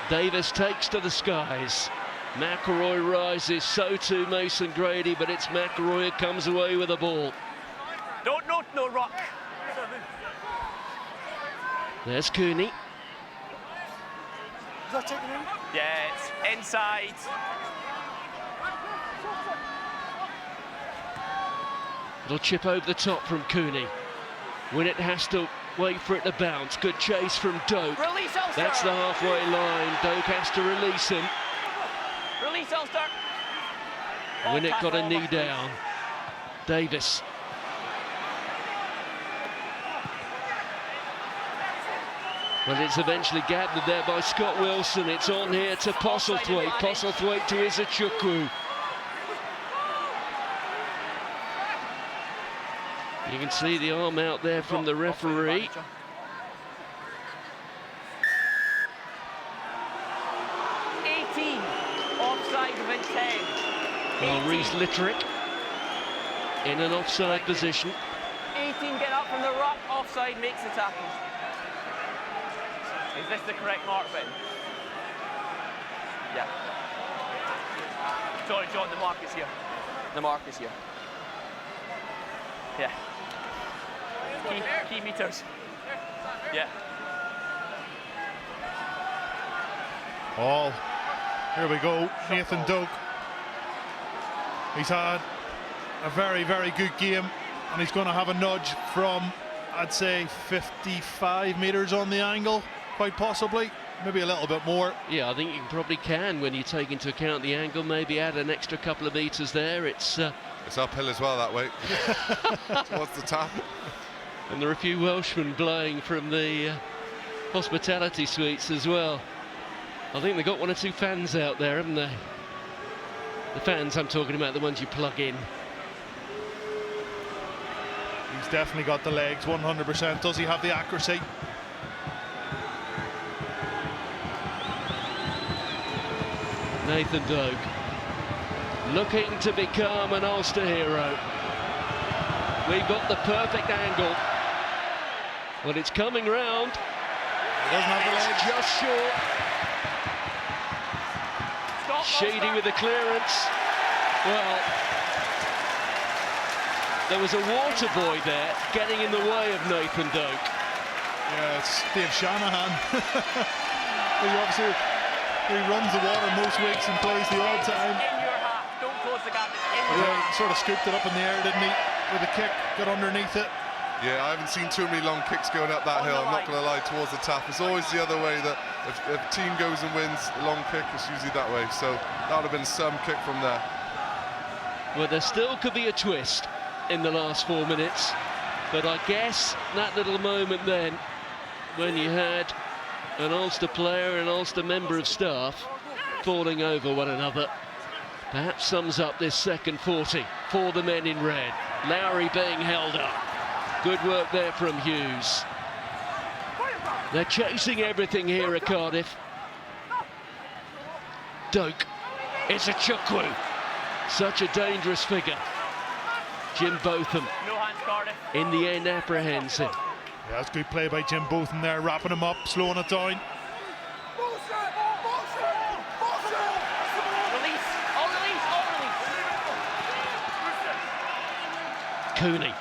Davies takes to the skies. McElroy rises, so too Mason Grady, but it's McElroy who comes away with the ball. No rock. There's Cooney. Is that taken in? Yeah, it's inside. It'll chip over the top from Cooney. Winnett has to wait for it to bounce. Good chase from Doak. Release Ulster. That's the halfway line. Doak has to release him. Release Ulster. Winnett got a knee down. Davies. Well, it's eventually gathered there by Scott Wilson. It's on here to Postlethwaite. Postlethwaite to Izuchukwu. You can see the arm out there from the referee. Offside within 10. Well, Rhys Litterick in an offside position. 18, get up from the ruck. Offside makes the tackle. Is this the correct mark, Ben? Yeah. Sorry, John, the mark is here. The mark is here. Yeah. Key meters. Yeah. All. Here we go, Nathan Doak. He's had a very, very good game, and he's going to have a nudge from, I'd say, 55 metres on the angle, quite possibly, maybe a little bit more. Yeah, I think you probably can when you take into account the angle, maybe add an extra couple of metres there. It's It's uphill as well that way. Towards the tap. And there are a few Welshmen blowing from the hospitality suites as well. I think they've got one or two fans out there, haven't they? The fans I'm talking about, the ones you plug in. He's definitely got the legs, 100%. Does he have the accuracy? Nathan Doak, looking to become an Ulster hero. We've got the perfect angle. But it's coming round. He doesn't have the legs. Just short. Sheedy with the clearance. Well, there was a water boy there getting in the way of Nathan Doak. Yeah, it's Dave Shanahan. He runs the water most weeks and plays the odd time. In your half, don't close the gap. Yeah, he sort of scooped it up in the air, didn't he? With a kick, got underneath it. Yeah, I haven't seen too many long kicks going up that hill. I'm not going to lie, towards the tap. It's always the other way, that if a team goes and wins a long kick, it's usually that way. So that would have been some kick from there. Well, there still could be a twist in the last 4 minutes, but I guess that little moment then, when you had an Ulster player and an Ulster member of staff falling over one another, perhaps sums up this second 40 for the men in red. Lowry being held up. Good work there from Hughes. They're chasing everything here at Cardiff. Doak. Izuchukwu. Such a dangerous figure. Jim Botham. No hands, Cardiff. In the end, apprehends him. Yeah, that's good play by Jim Botham there, wrapping him up, slowing it down. Release. All release. All release. Cooney.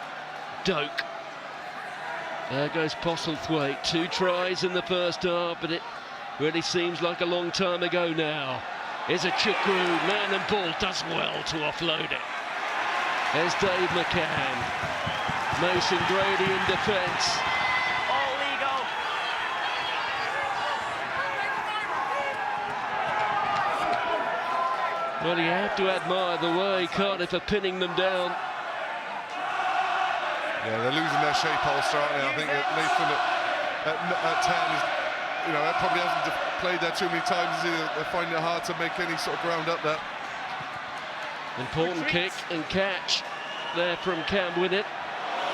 Doak. There goes Postlethwaite. 2 tries in the first half, but it really seems like a long time ago now. Izuchukwu, man and ball, does well to offload it. There's Dave McCann. Mason Grady in defence. All legal. Well, you have to admire the way Cardiff are pinning them down. Yeah, they're losing their shape, Ulster, aren't they? I think that Nathan at 10 is, you know, that probably hasn't played there too many times. They're finding it hard to make any sort of ground up there. Important kick and catch there from Cam Winnett.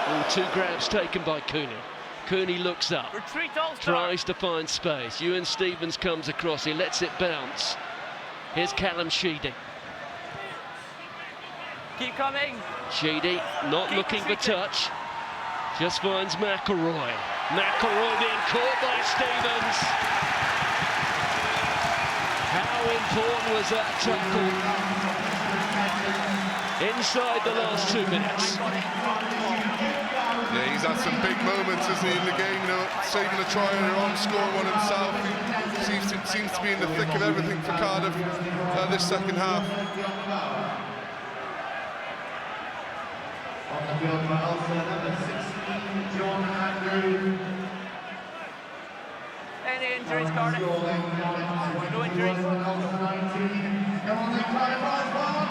Oh, 2 grabs taken by Cooney. Cooney looks up, Retreat, Ulster. tries to find space. Iwan Stephens comes across, he lets it bounce. Here's Callum Sheedy. Keep coming. Sheedy not looking for touch. Just finds McElroy. McElroy being caught by Stephens. How important was that tackle? Inside the last 2 minutes. Yeah, he's had some big moments, isn't he, in the game, you know, saving a try and on scoring one himself. He seems to be in the thick of everything for Cardiff this second half. On the field for Ulster, number 16, John Andrew. Any injuries, Cardiff? No injuries. Come on, then, Cardiff Arms Park.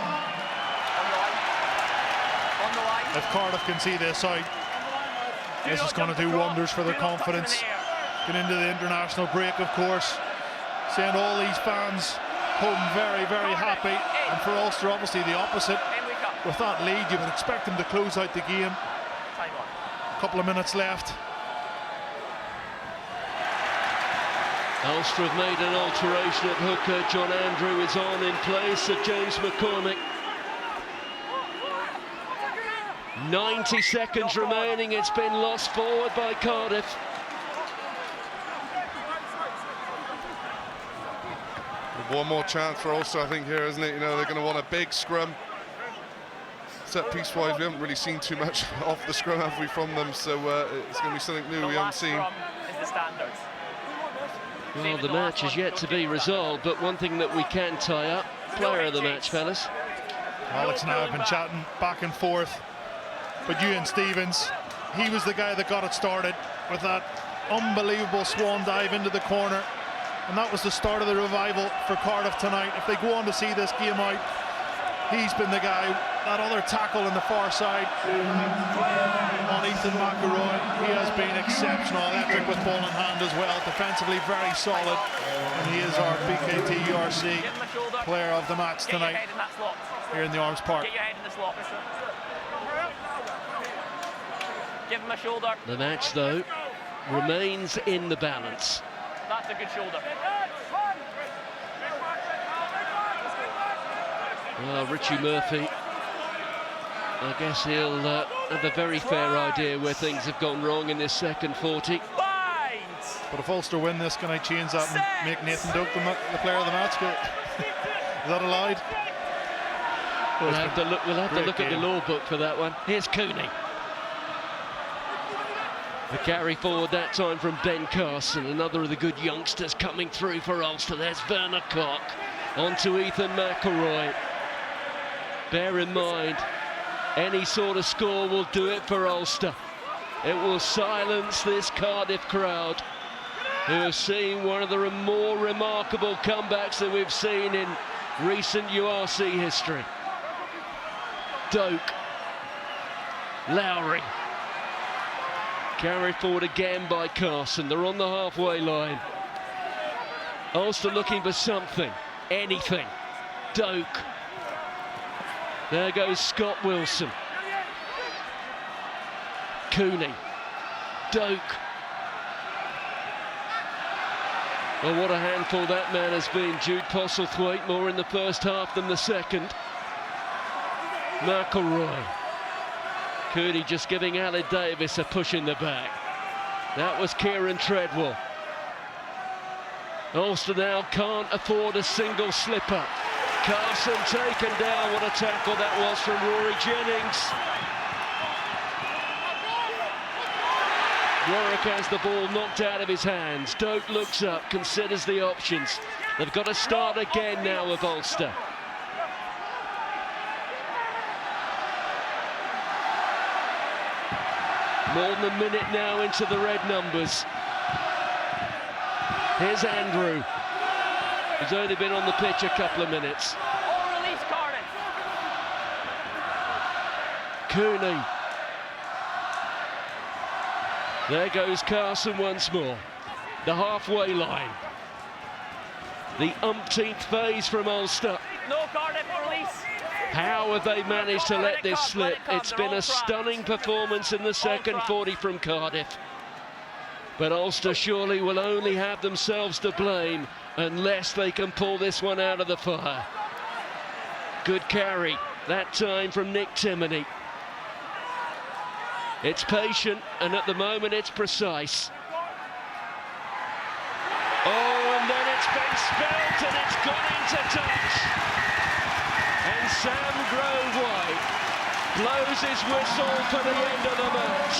On the line. If Cardiff can see this out, this is going to do wonders for their confidence. Get into the international break, of course. Send all these fans home very, very happy. And for Ulster, obviously the opposite. With that lead, you would expect them to close out the game. A couple of minutes left. Ulster have made an alteration at hooker. John Andrew is on in place of James McCormick. 90 seconds remaining. It's been lost forward by Cardiff. One more chance for Ulster, I think, here, isn't it? You know, they're going to want a big scrum. Set piece wise, we haven't really seen too much off the scrum, have we, from them? So it's going to be something new we haven't seen. Is the standards. Well, the match is yet to be resolved, but one thing that we can tie up, player of the match, fellas. Alex and I have been chatting back and forth, but Iwan Stephens, he was the guy that got it started with that unbelievable swan dive into the corner, and that was the start of the revival for Cardiff tonight. If they go on to see this game out, he's been the guy that other tackle in the far side on Ethan McElroy. He has been exceptional, electric with ball in hand as well. Defensively very solid, and he is our BKT URC player of the match tonight here in the Arms Park. Get your head in the slot. Give him a shoulder. The match, though, remains in the balance. That's a good shoulder. Well, Richie Murphy, I guess he'll have a very fair idea where things have gone wrong in this second 40. But if Ulster win this, can I change that and make Nathan Doak the player of the match? Is that allowed? We'll have to look at the law book for that one. Here's Cooney. The carry forward that time from Ben Carson, another of the good youngsters coming through for Ulster. There's Werner Koch onto Ethan McElroy. Bear in mind, any sort of score will do it for Ulster. It will silence this Cardiff crowd, who have seen one of the more remarkable comebacks that we've seen in recent URC history. Doak, Lowry, carried forward again by Carson. They're on the halfway line. Ulster looking for something, anything. Doak. There goes Scott Wilson. Cooney. Doak. Well, what a handful that man has been. Jude Postlethwaite more in the first half than the second. McElroy. Cooney just giving Alun Davies a push in the back. That was Kieran Treadwell. Ulster now can't afford a single slip-up. Carson taken down. What a tackle that was from Rory Jennings. Warwick has the ball knocked out of his hands. Doak looks up, considers the options. They've got to start again now with Ulster. More than a minute now into the red numbers. Here's Andrew. He's only been on the pitch a couple of minutes. Release Cardiff. Cooney. There goes Carson once more. The halfway line. The umpteenth phase from Ulster. No Cardiff, release. How have they managed to let this slip? It's been a stunning performance in the second 40 from Cardiff. But Ulster surely will only have themselves to blame unless they can pull this one out of the fire. Good carry, that time from Nick Timoney. It's patient, and at the moment it's precise. Oh, and then it's been spelt, and it's gone into touch. And Sam Grove-White blows his whistle for the end of the match.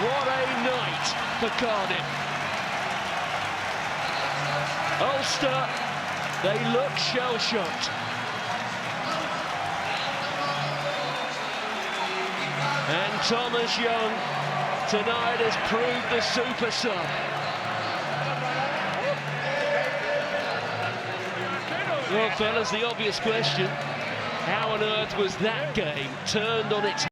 What a night for Cardiff. Ulster, they look shell-shocked. And Thomas Young tonight has proved the super sub. Well, fellas, the obvious question, how on earth was that game turned on its